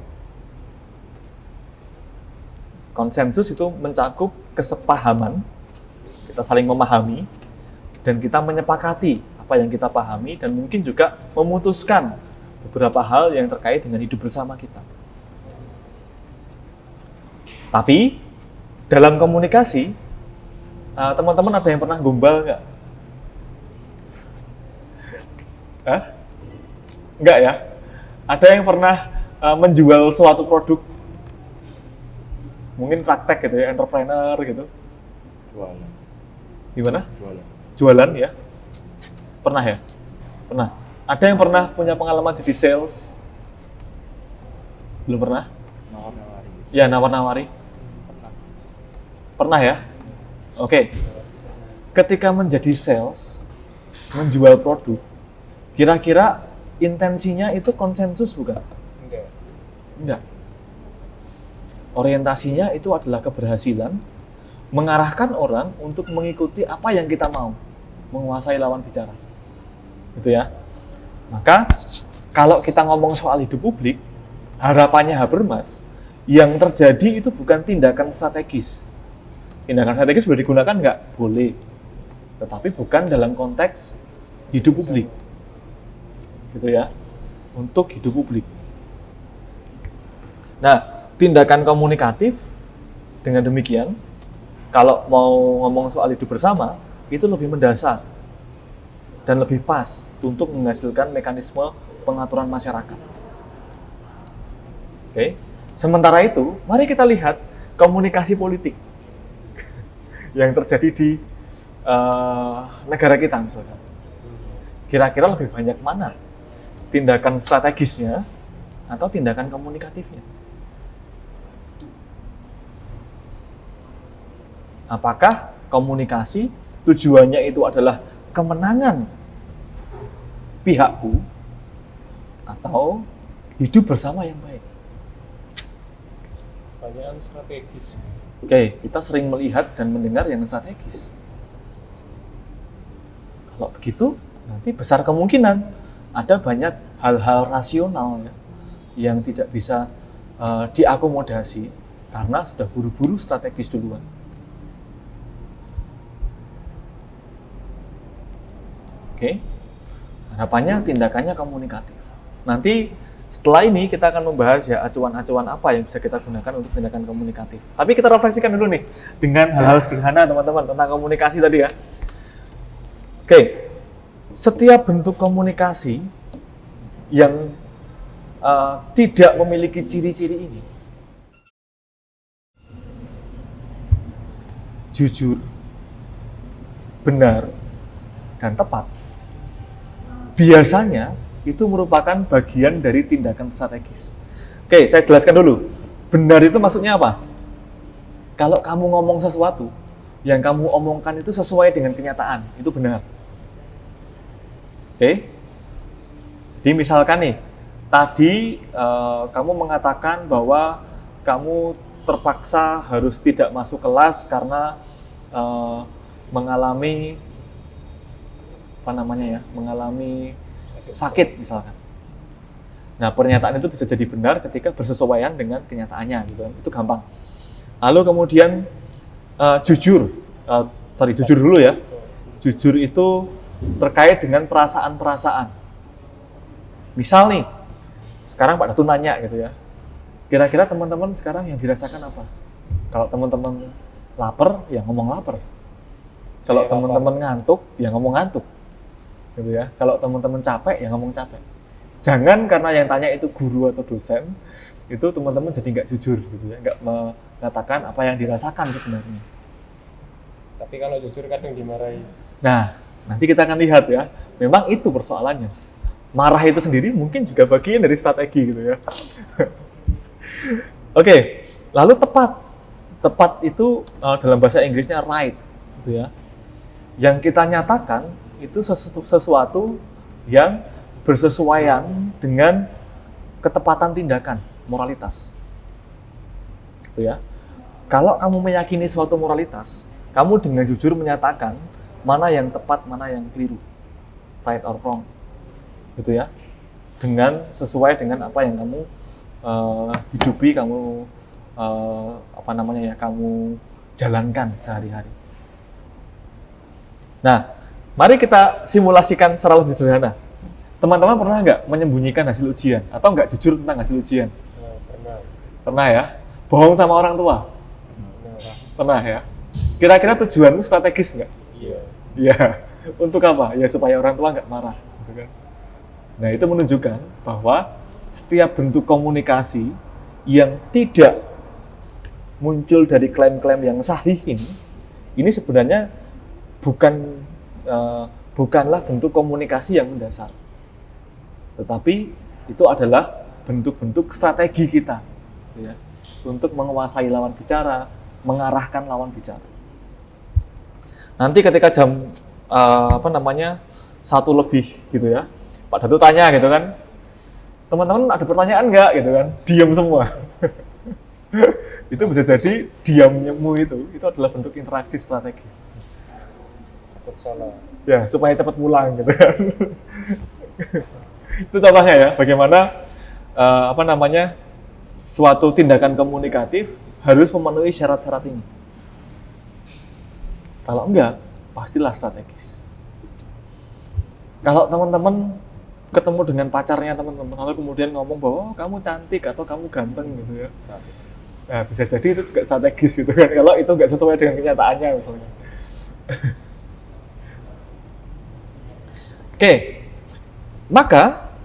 Konsensus itu mencakup kesepahaman, kita saling memahami, dan kita menyepakati apa yang kita pahami, dan mungkin juga memutuskan beberapa hal yang terkait dengan hidup bersama kita. Tapi, dalam komunikasi, teman-teman ada yang pernah gombal nggak? Enggak ya? Ada yang pernah menjual suatu produk, mungkin praktek gitu ya, entrepreneur gitu. Jualan. Gimana? Jualan. Jualan ya? Pernah ya? Pernah. Ada yang pernah punya pengalaman jadi sales? Belum pernah? Nawar-nawari. Ya, nawar-nawari. Pernah ya? Oke. Ketika menjadi sales, menjual produk, kira-kira intensinya itu konsensus bukan? Enggak. Enggak. Orientasinya itu adalah keberhasilan mengarahkan orang untuk mengikuti apa yang kita mau, menguasai lawan bicara. Gitu ya. Maka kalau kita ngomong soal hidup publik, harapannya Habermas yang terjadi itu bukan tindakan strategis. Tindakan strategis boleh digunakan nggak? Boleh. Tetapi bukan dalam konteks hidup publik. Gitu ya. Untuk hidup publik. Nah, tindakan komunikatif dengan demikian, kalau mau ngomong soal hidup bersama, itu lebih mendasar dan lebih pas untuk menghasilkan mekanisme pengaturan masyarakat. Oke. Sementara itu, mari kita lihat komunikasi politik yang terjadi di negara kita misalkan. Kira-kira lebih banyak mana tindakan strategisnya atau tindakan komunikatifnya? Apakah komunikasi tujuannya itu adalah kemenangan pihakku atau hidup bersama yang baik? Pertanyaan strategis. Oke, kita sering melihat dan mendengar yang strategis. Kalau begitu, nanti besar kemungkinan ada banyak hal-hal rasional ya, yang tidak bisa diakomodasi karena sudah buru-buru strategis duluan. Oke, harapannya tindakannya komunikatif. Nanti setelah ini kita akan membahas ya acuan-acuan apa yang bisa kita gunakan untuk tindakan komunikatif. Tapi kita refleksikan dulu nih dengan hal-hal sederhana teman-teman tentang komunikasi tadi ya. Oke, setiap bentuk komunikasi yang tidak memiliki ciri-ciri ini, jujur, benar, dan tepat, biasanya itu merupakan bagian dari tindakan strategis. Oke, saya jelaskan dulu. Benar itu maksudnya apa? Kalau kamu ngomong sesuatu, yang kamu omongkan itu sesuai dengan kenyataan, itu benar. Oke? Jadi misalkan nih, tadi kamu mengatakan bahwa kamu terpaksa harus tidak masuk kelas karena mengalami mengalami sakit misalkan. Nah, pernyataan itu bisa jadi benar ketika bersesuaian dengan kenyataannya gitu kan. Itu gampang. Lalu kemudian jujur dulu ya. Jujur itu terkait dengan perasaan-perasaan. Misal nih, sekarang Pak Datu nanya gitu ya. Kira-kira teman-teman sekarang yang dirasakan apa? Kalau teman-teman lapar, ya ngomong lapar. Kalau teman-teman ngantuk, ya ngomong ngantuk. Gitu ya. Kalau teman-teman capek, ya ngomong capek. Jangan karena yang tanya itu guru atau dosen, itu teman-teman jadi nggak jujur gitu ya, nggak mengatakan apa yang dirasakan sebenarnya. Tapi kalau jujur kadang dimarahi. Nah, nanti kita akan lihat ya, memang itu persoalannya. Marah itu sendiri mungkin juga bagian dari strategi gitu ya. Oke, lalu tepat. Tepat itu dalam bahasa Inggrisnya right, gitu ya. Yang kita nyatakan itu sesuatu yang bersesuaian dengan ketepatan tindakan, moralitas. Gitu ya. Kalau kamu meyakini suatu moralitas, kamu dengan jujur menyatakan mana yang tepat, mana yang keliru, right or wrong, gitu ya. Dengan sesuai dengan apa yang kamu hidupi, kamu kamu jalankan sehari-hari. Nah, mari kita simulasikan secara lebih sederhana. Teman-teman pernah nggak menyembunyikan hasil ujian? Atau nggak jujur tentang hasil ujian? Pernah. Pernah ya? Bohong sama orang tua? Pernah ya? Kira-kira tujuanmu strategis nggak? Iya. Iya. Untuk apa? Ya supaya orang tua nggak marah. Gitu kan? Nah, itu menunjukkan bahwa setiap bentuk komunikasi yang tidak muncul dari klaim-klaim yang sahih ini sebenarnya bukanlah bentuk komunikasi yang mendasar, tetapi itu adalah bentuk-bentuk strategi kita ya, untuk menguasai lawan bicara, mengarahkan lawan bicara. Nanti ketika jam 1 lebih gitu ya, Pak Datu tanya gitu kan, teman-teman ada pertanyaan nggak gitu kan, diam semua. Itu bisa jadi diammu itu adalah bentuk interaksi strategis. Takut salah. Ya, supaya cepat pulang gitu kan. Itu contohnya ya, bagaimana suatu tindakan komunikatif harus memenuhi syarat-syarat ini. Kalau enggak, pastilah strategis. Kalau teman-teman ketemu dengan pacarnya teman-teman, lalu kemudian ngomong bahwa kamu cantik atau kamu ganteng gitu ya. Nah, bisa jadi itu juga strategis gitu kan, kalau itu nggak sesuai dengan kenyataannya misalnya. Oke, maka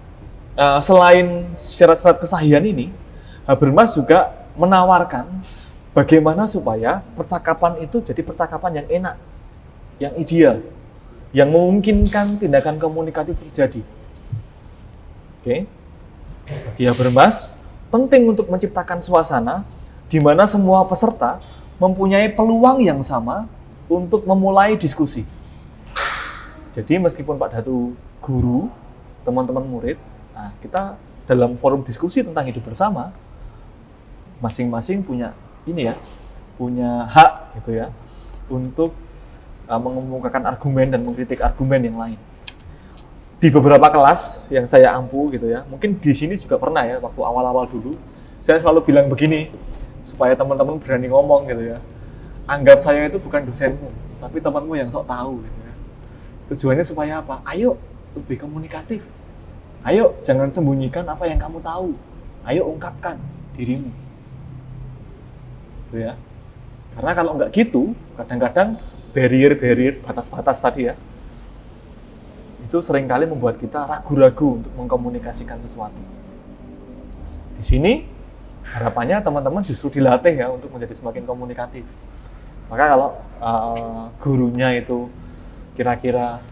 selain syarat-syarat kesahihan ini, Habermas juga menawarkan bagaimana supaya percakapan itu jadi percakapan yang enak, yang ideal, yang memungkinkan tindakan komunikatif terjadi. Oke, bagi Habermas penting untuk menciptakan suasana di mana semua peserta mempunyai peluang yang sama untuk memulai diskusi. Jadi meskipun Pak Datu guru, teman-teman murid, nah kita dalam forum diskusi tentang hidup bersama, masing-masing punya punya hak gitu ya, untuk mengemukakan argumen dan mengkritik argumen yang lain. di beberapa kelas yang saya ampu gitu ya, mungkin di sini juga pernah ya, waktu awal-awal dulu, saya selalu bilang begini, supaya teman-teman berani ngomong gitu ya, anggap saya itu bukan dosenmu, tapi temanmu yang sok tahu gitu ya. Tujuannya supaya apa? Ayo lebih komunikatif, ayo jangan sembunyikan apa yang kamu tahu, ayo ungkapkan dirimu gitu ya. Karena kalau nggak gitu, kadang-kadang barrier-barrier, batas-batas tadi ya, itu seringkali membuat kita ragu-ragu untuk mengkomunikasikan sesuatu. Di sini harapannya teman-teman justru dilatih ya untuk menjadi semakin komunikatif. Maka kalau gurunya itu kira-kira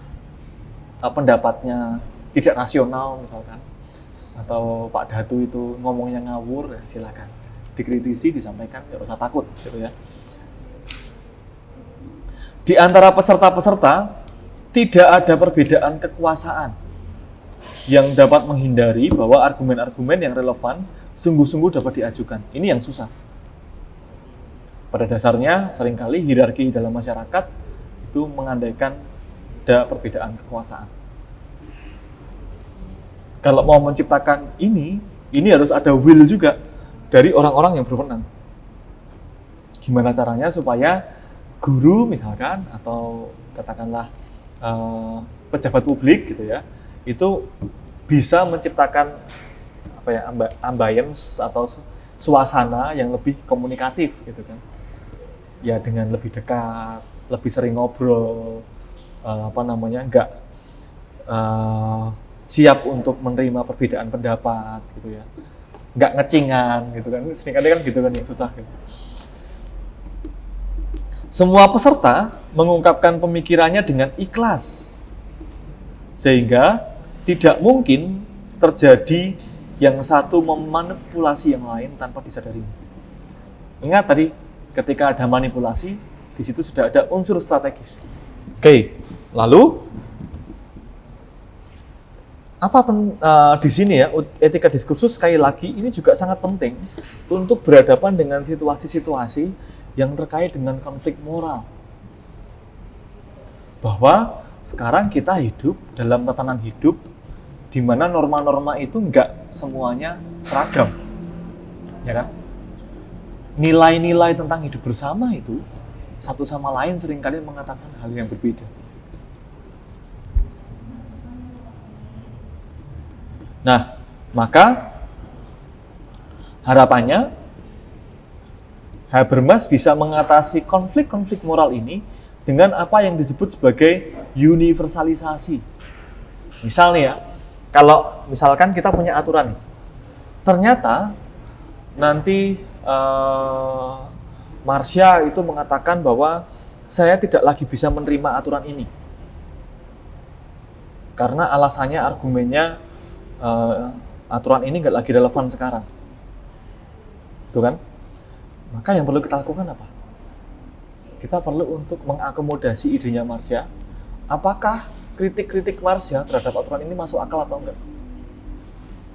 pendapatnya tidak rasional misalkan, atau Pak Datu itu ngomongnya ngawur, ya silakan dikritisi, disampaikan, nggak usah takut gitu ya. Di antara peserta-peserta tidak ada perbedaan kekuasaan yang dapat menghindari bahwa argumen-argumen yang relevan sungguh-sungguh dapat diajukan. Ini yang susah. Pada dasarnya, seringkali hierarki dalam masyarakat itu mengandaikan ada perbedaan kekuasaan. Kalau mau menciptakan ini harus ada will juga dari orang-orang yang berwenang. Gimana caranya supaya guru misalkan, atau katakanlah pejabat publik gitu ya, itu bisa menciptakan apa ya, ambience atau suasana yang lebih komunikatif gitu kan, ya dengan lebih dekat, lebih sering ngobrol, nggak siap untuk menerima perbedaan pendapat gitu ya, nggak ngecingan gitu kan, seringkali kan gitu kan yang susah gitu. Semua peserta mengungkapkan pemikirannya dengan ikhlas, sehingga tidak mungkin terjadi yang satu memanipulasi yang lain tanpa disadari. Ingat tadi, ketika ada manipulasi, di situ sudah ada unsur strategis. Oke, lalu di sini ya, etika diskursus sekali lagi ini juga sangat penting untuk berhadapan dengan situasi-situasi yang terkait dengan konflik moral. Bahwa sekarang kita hidup dalam tatanan hidup di mana norma-norma itu nggak semuanya seragam, ya kan? Nilai-nilai tentang hidup bersama itu satu sama lain seringkali mengatakan hal yang berbeda. Nah, maka harapannya Habermas bisa mengatasi konflik-konflik moral ini dengan apa yang disebut sebagai universalisasi. Misalnya ya, kalau misalkan kita punya aturan, ternyata nanti Marsha itu mengatakan bahwa saya tidak lagi bisa menerima aturan ini karena alasannya, argumennya, aturan ini nggak lagi relevan sekarang, itu kan? Maka yang perlu kita lakukan apa? Kita perlu untuk mengakomodasi idenya Marsha. Apakah kritik-kritik Marsha terhadap aturan ini masuk akal atau enggak?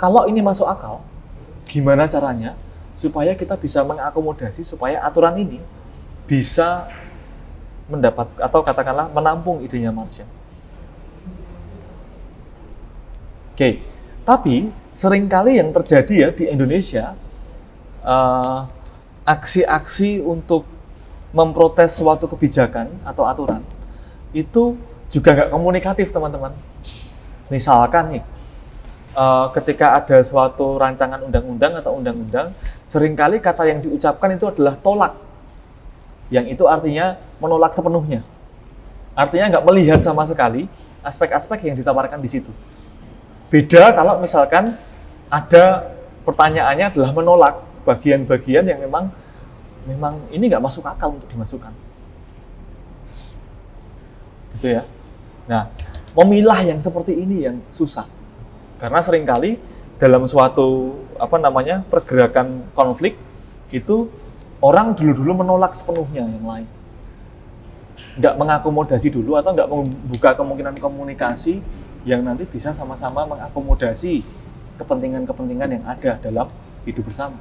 Kalau ini masuk akal, gimana caranya supaya kita bisa mengakomodasi supaya aturan ini bisa mendapat atau katakanlah menampung idenya Marsha. Oke, tapi seringkali yang terjadi ya di Indonesia, aksi-aksi untuk memprotes suatu kebijakan atau aturan itu juga nggak komunikatif, teman-teman. Misalkan nih, ketika ada suatu rancangan undang-undang atau undang-undang, seringkali kata yang diucapkan itu adalah tolak, yang itu artinya menolak sepenuhnya. Artinya nggak melihat sama sekali aspek-aspek yang ditawarkan di situ. Beda kalau misalkan ada pertanyaannya adalah menolak bagian-bagian yang memang ini nggak masuk akal untuk dimasukkan, gitu ya. Nah, memilah yang seperti ini yang susah, karena seringkali dalam suatu pergerakan konflik itu orang dulu menolak sepenuhnya yang lain, nggak mengakomodasi dulu atau nggak membuka kemungkinan komunikasi yang nanti bisa sama-sama mengakomodasi kepentingan-kepentingan yang ada dalam hidup bersama.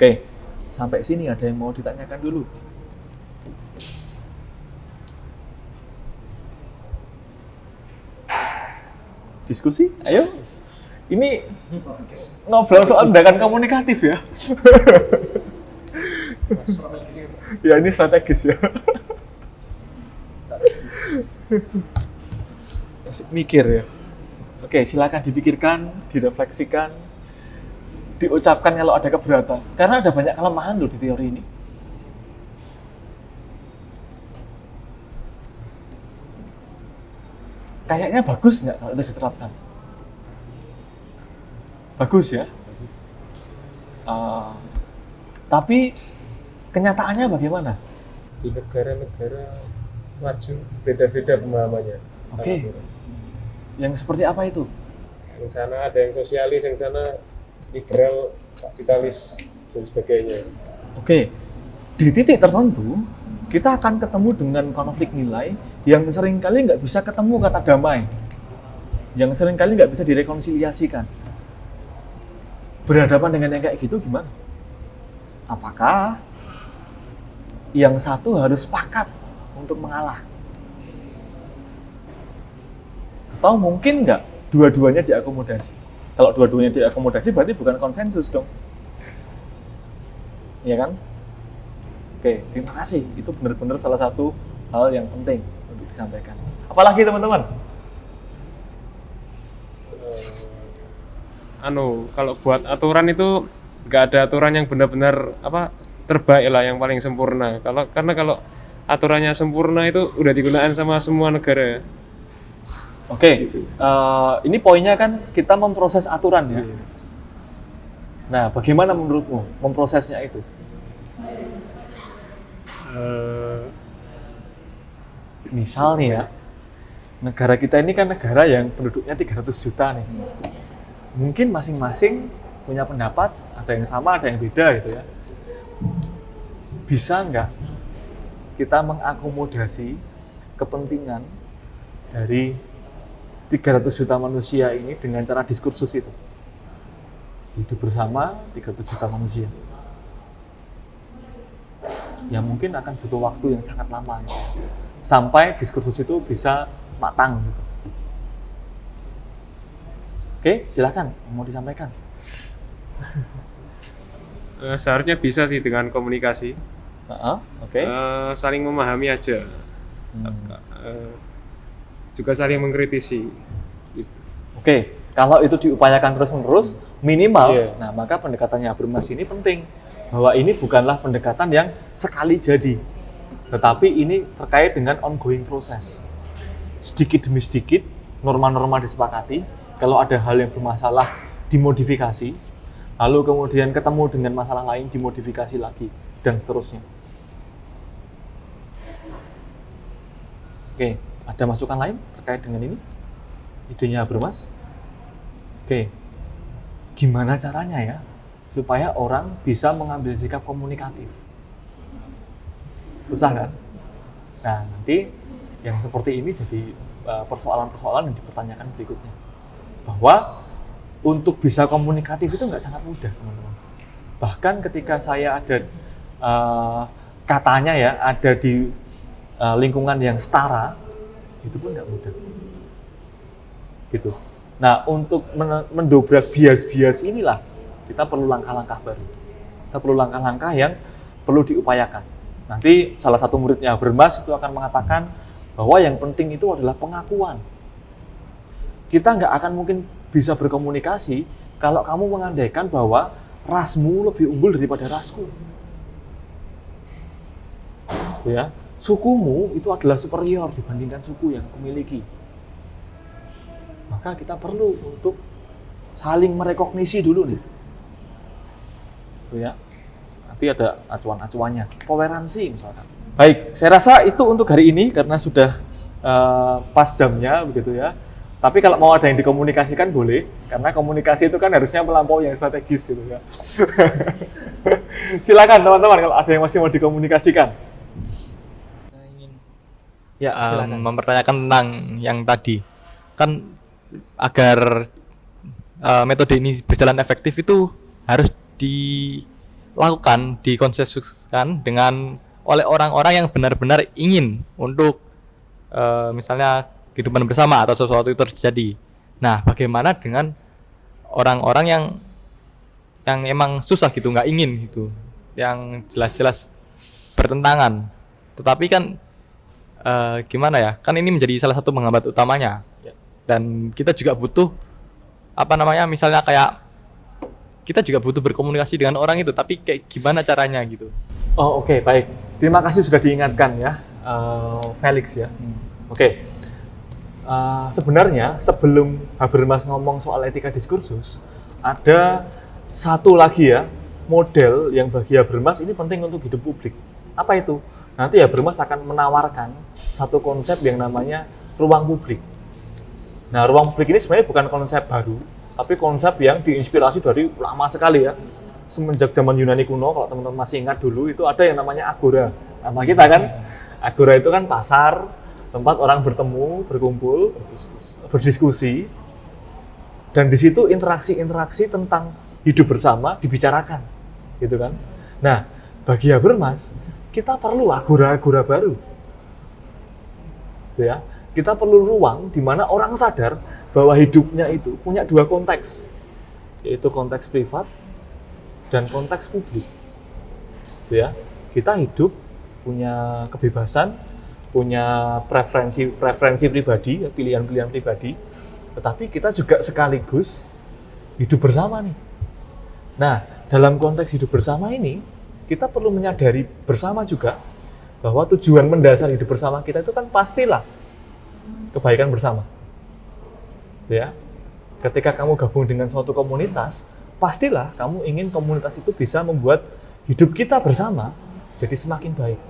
Oke, sampai sini ada yang mau ditanyakan dulu? diskusi, ayo. Ini ngobrol soal tindakan komunikatif ya. Ya ini strategis ya. Masih mikir ya. Oke, silakan dipikirkan, direfleksikan, diucapkan kalau ada keberatan. Karena ada banyak kelemahan loh di teori ini. Kayaknya bagus nggak kalau itu diterapkan? Bagus ya. Tapi kenyataannya bagaimana? Di negara-negara maju beda-beda pemahamannya. Oke. Yang seperti apa itu? Yang sana ada yang sosialis, yang sana liberal, kapitalis dan sebagainya. Oke. Di titik tertentu kita akan ketemu dengan konflik nilai yang seringkali nggak bisa ketemu kata damai, yang seringkali nggak bisa direkonsiliasikan. Berhadapan dengan yang kayak gitu gimana? Apakah yang satu harus sepakat untuk mengalah? Atau mungkin nggak dua-duanya diakomodasi? Kalau dua-duanya diakomodasi berarti bukan konsensus dong. Iya kan? Oke, terima kasih. Itu benar-benar salah satu hal yang penting untuk disampaikan. Apalagi teman-teman? Kalau buat aturan itu nggak ada aturan yang benar-benar terbaik lah, yang paling sempurna. Karena kalau aturannya sempurna itu udah digunakan sama semua negara. Oke, ini poinnya kan kita memproses aturan ya. Nah, bagaimana menurutmu memprosesnya itu? Misal nih ya, negara kita ini kan negara yang penduduknya 300 juta nih. Mungkin masing-masing punya pendapat, ada yang sama, ada yang beda gitu ya. Bisa nggak kita mengakomodasi kepentingan dari 300 juta manusia ini dengan cara diskursus itu? Hidup bersama 300 juta manusia. Ya mungkin akan butuh waktu yang sangat lama ya, sampai diskursus itu bisa matang gitu. Oke, silakan mau disampaikan. Seharusnya bisa sih dengan komunikasi. Oke. Saling memahami aja. Juga saling mengkritisi. Gitu. Oke, kalau itu diupayakan terus-menerus, minimal, Iya. nah maka pendekatannya Habermas ini penting. Bahwa ini bukanlah pendekatan yang sekali jadi, tetapi ini terkait dengan ongoing proses. Sedikit demi sedikit, norma-norma disepakati, kalau ada hal yang bermasalah dimodifikasi, lalu kemudian ketemu dengan masalah lain dimodifikasi lagi, dan seterusnya. Oke, ada masukan lain terkait dengan ini? Idenya Habermas? Oke, gimana caranya ya supaya orang bisa mengambil sikap komunikatif? Susah kan? Nah, nanti yang seperti ini jadi persoalan-persoalan yang dipertanyakan berikutnya. Bahwa untuk bisa komunikatif itu nggak sangat mudah, teman-teman. Bahkan ketika saya ada katanya ya, ada di lingkungan yang setara, itu pun nggak mudah. Gitu. Nah, untuk mendobrak bias-bias inilah kita perlu langkah-langkah baru. Kita perlu langkah-langkah yang perlu diupayakan. Nanti salah satu muridnya Habermas itu akan mengatakan bahwa yang penting itu adalah pengakuan. Kita nggak akan mungkin bisa berkomunikasi kalau kamu mengandaikan bahwa rasmu lebih unggul daripada rasku. Ya, sukumu itu adalah superior dibandingkan suku yang aku miliki. Maka kita perlu untuk saling merekognisi dulu nih. Ya, nanti ada acuan-acuannya, toleransi misalkan. Baik, saya rasa itu untuk hari ini karena sudah pas jamnya begitu ya. Tapi kalau mau ada yang dikomunikasikan boleh, karena komunikasi itu kan harusnya melampaui yang strategis gitu ya. Silakan teman-teman kalau ada yang masih mau dikomunikasikan. Ya, silakan. Mempertanyakan tentang yang tadi kan agar metode ini berjalan efektif itu harus dilakukan, dikonsensuskan dengan oleh orang-orang yang benar-benar ingin untuk misalnya kehidupan bersama atau sesuatu itu terjadi. Nah, bagaimana dengan orang-orang yang emang susah gitu, nggak ingin gitu, yang jelas-jelas bertentangan. Tetapi kan gimana ya? Kan ini menjadi salah satu penghambat utamanya. Dan kita juga butuh misalnya kayak kita juga butuh berkomunikasi dengan orang itu, tapi kayak gimana caranya gitu. Oh, oke, baik. Terima kasih sudah diingatkan ya, Felix ya. Oke. Sebenarnya sebelum Habermas ngomong soal etika diskursus, ada satu lagi ya model yang bagi Habermas ini penting untuk hidup publik. Apa itu? Nanti Habermas akan menawarkan satu konsep yang namanya ruang publik. Nah, ruang publik ini sebenarnya bukan konsep baru, tapi konsep yang diinspirasi dari lama sekali ya. Semenjak zaman Yunani kuno, kalau teman-teman masih ingat dulu, itu ada yang namanya agora. Nama kita kan, agora itu kan pasar, tempat orang bertemu, berkumpul, berdiskusi, dan di situ interaksi-interaksi tentang hidup bersama dibicarakan, gitu kan. Nah, bagi Habermas, kita perlu agora-agora baru, gitu ya. Kita perlu ruang di mana orang sadar bahwa hidupnya itu punya dua konteks, yaitu konteks privat dan konteks publik. Gitu ya. Kita hidup punya kebebasan, punya preferensi pribadi, pilihan-pilihan pribadi, tetapi kita juga sekaligus hidup bersama nih. Nah, dalam konteks hidup bersama ini, kita perlu menyadari bersama juga bahwa tujuan mendasar hidup bersama kita itu kan pastilah kebaikan bersama. Ya. Ketika kamu gabung dengan suatu komunitas, pastilah kamu ingin komunitas itu bisa membuat hidup kita bersama jadi semakin baik.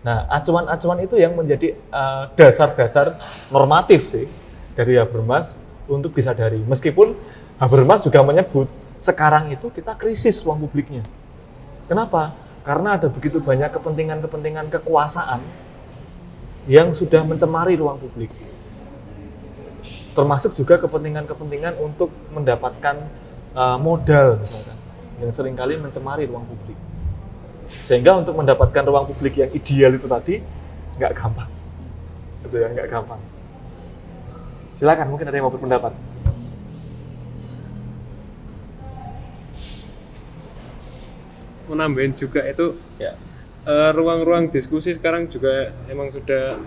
Nah, acuan-acuan itu yang menjadi dasar-dasar normatif sih dari Habermas untuk disadari. Meskipun Habermas juga menyebut sekarang itu kita krisis ruang publiknya. Kenapa? Karena ada begitu banyak kepentingan-kepentingan kekuasaan yang sudah mencemari ruang publik. Termasuk juga kepentingan-kepentingan untuk mendapatkan modal misalkan, yang seringkali mencemari ruang publik. Sehingga untuk mendapatkan ruang publik yang ideal itu tadi nggak gampang, gitu ya, nggak gampang. Silakan, mungkin ada yang mau berpendapat. Mau nambahin juga itu Ya. ruang-ruang diskusi sekarang juga emang sudah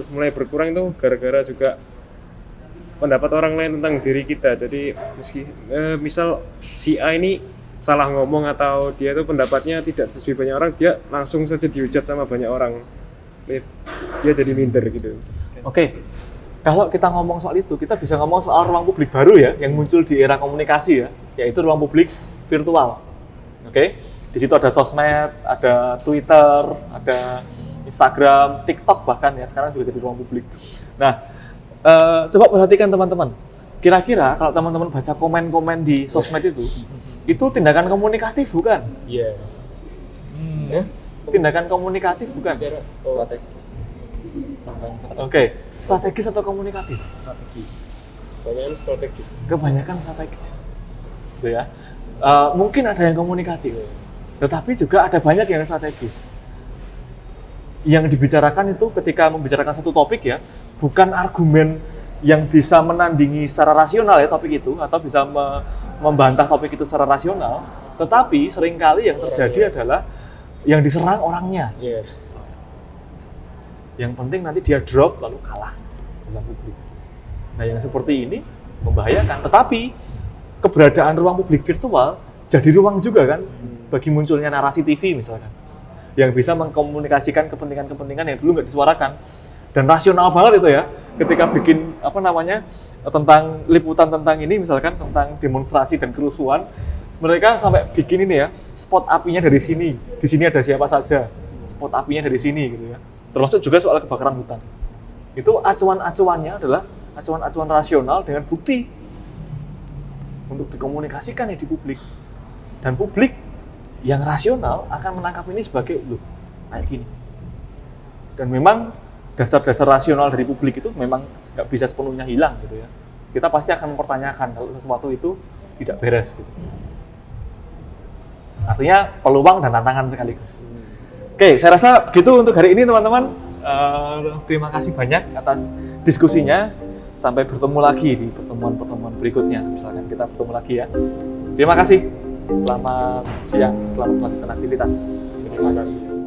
mulai berkurang itu gara-gara juga pendapat orang lain tentang diri kita. Jadi misal si A ini salah ngomong atau dia itu pendapatnya tidak sesuai banyak orang, dia langsung saja dihujat sama banyak orang. Dia jadi minder gitu. Oke. Kalau kita ngomong soal itu, kita bisa ngomong soal ruang publik baru ya, yang muncul di era komunikasi ya, yaitu ruang publik virtual. Oke? Di situ ada sosmed, ada Twitter, ada Instagram, TikTok bahkan ya, sekarang juga jadi ruang publik. Nah, coba perhatikan teman-teman. Kira-kira kalau teman-teman baca komen-komen di sosmed itu tindakan komunikatif bukan? Iya. Tindakan komunikatif bukan? Oke, strategis atau komunikatif? Kebanyakan strategis. Kebanyakan strategis. Gitu ya. Mungkin ada yang komunikatif. Tetapi juga ada banyak yang strategis. Yang dibicarakan itu ketika membicarakan satu topik ya, bukan argumen yang bisa menandingi secara rasional ya topik itu, atau bisa membantah topik itu secara rasional, tetapi seringkali yang terjadi adalah yang diserang orangnya. Iya. Yang penting nanti dia drop lalu kalah dalam publik. Nah, yang seperti ini membahayakan. Tetapi keberadaan ruang publik virtual jadi ruang juga kan bagi munculnya narasi TV misalkan, yang bisa mengkomunikasikan kepentingan-kepentingan yang dulu nggak disuarakan. Dan rasional banget itu ya, ketika bikin tentang liputan tentang ini misalkan, tentang demonstrasi dan kerusuhan, mereka sampai bikin ini ya, spot apinya dari sini, di sini ada siapa saja, spot apinya dari sini gitu ya. Termasuk juga soal kebakaran hutan. Itu acuan-acuannya adalah acuan-acuan rasional dengan bukti untuk dikomunikasikan ya di publik. Dan publik yang rasional akan menangkap ini sebagai loh, kayak gini. Dan memang dasar-dasar rasional dari publik itu memang nggak bisa sepenuhnya hilang gitu ya. Kita pasti akan mempertanyakan kalau sesuatu itu tidak beres gitu. Artinya peluang dan tantangan sekaligus. Oke, saya rasa begitu untuk hari ini teman-teman. Terima kasih banyak atas diskusinya. Sampai bertemu lagi di pertemuan-pertemuan berikutnya. Misalkan kita bertemu lagi ya. Terima kasih. Selamat siang, selamat melanjutkan aktivitas. Terima kasih.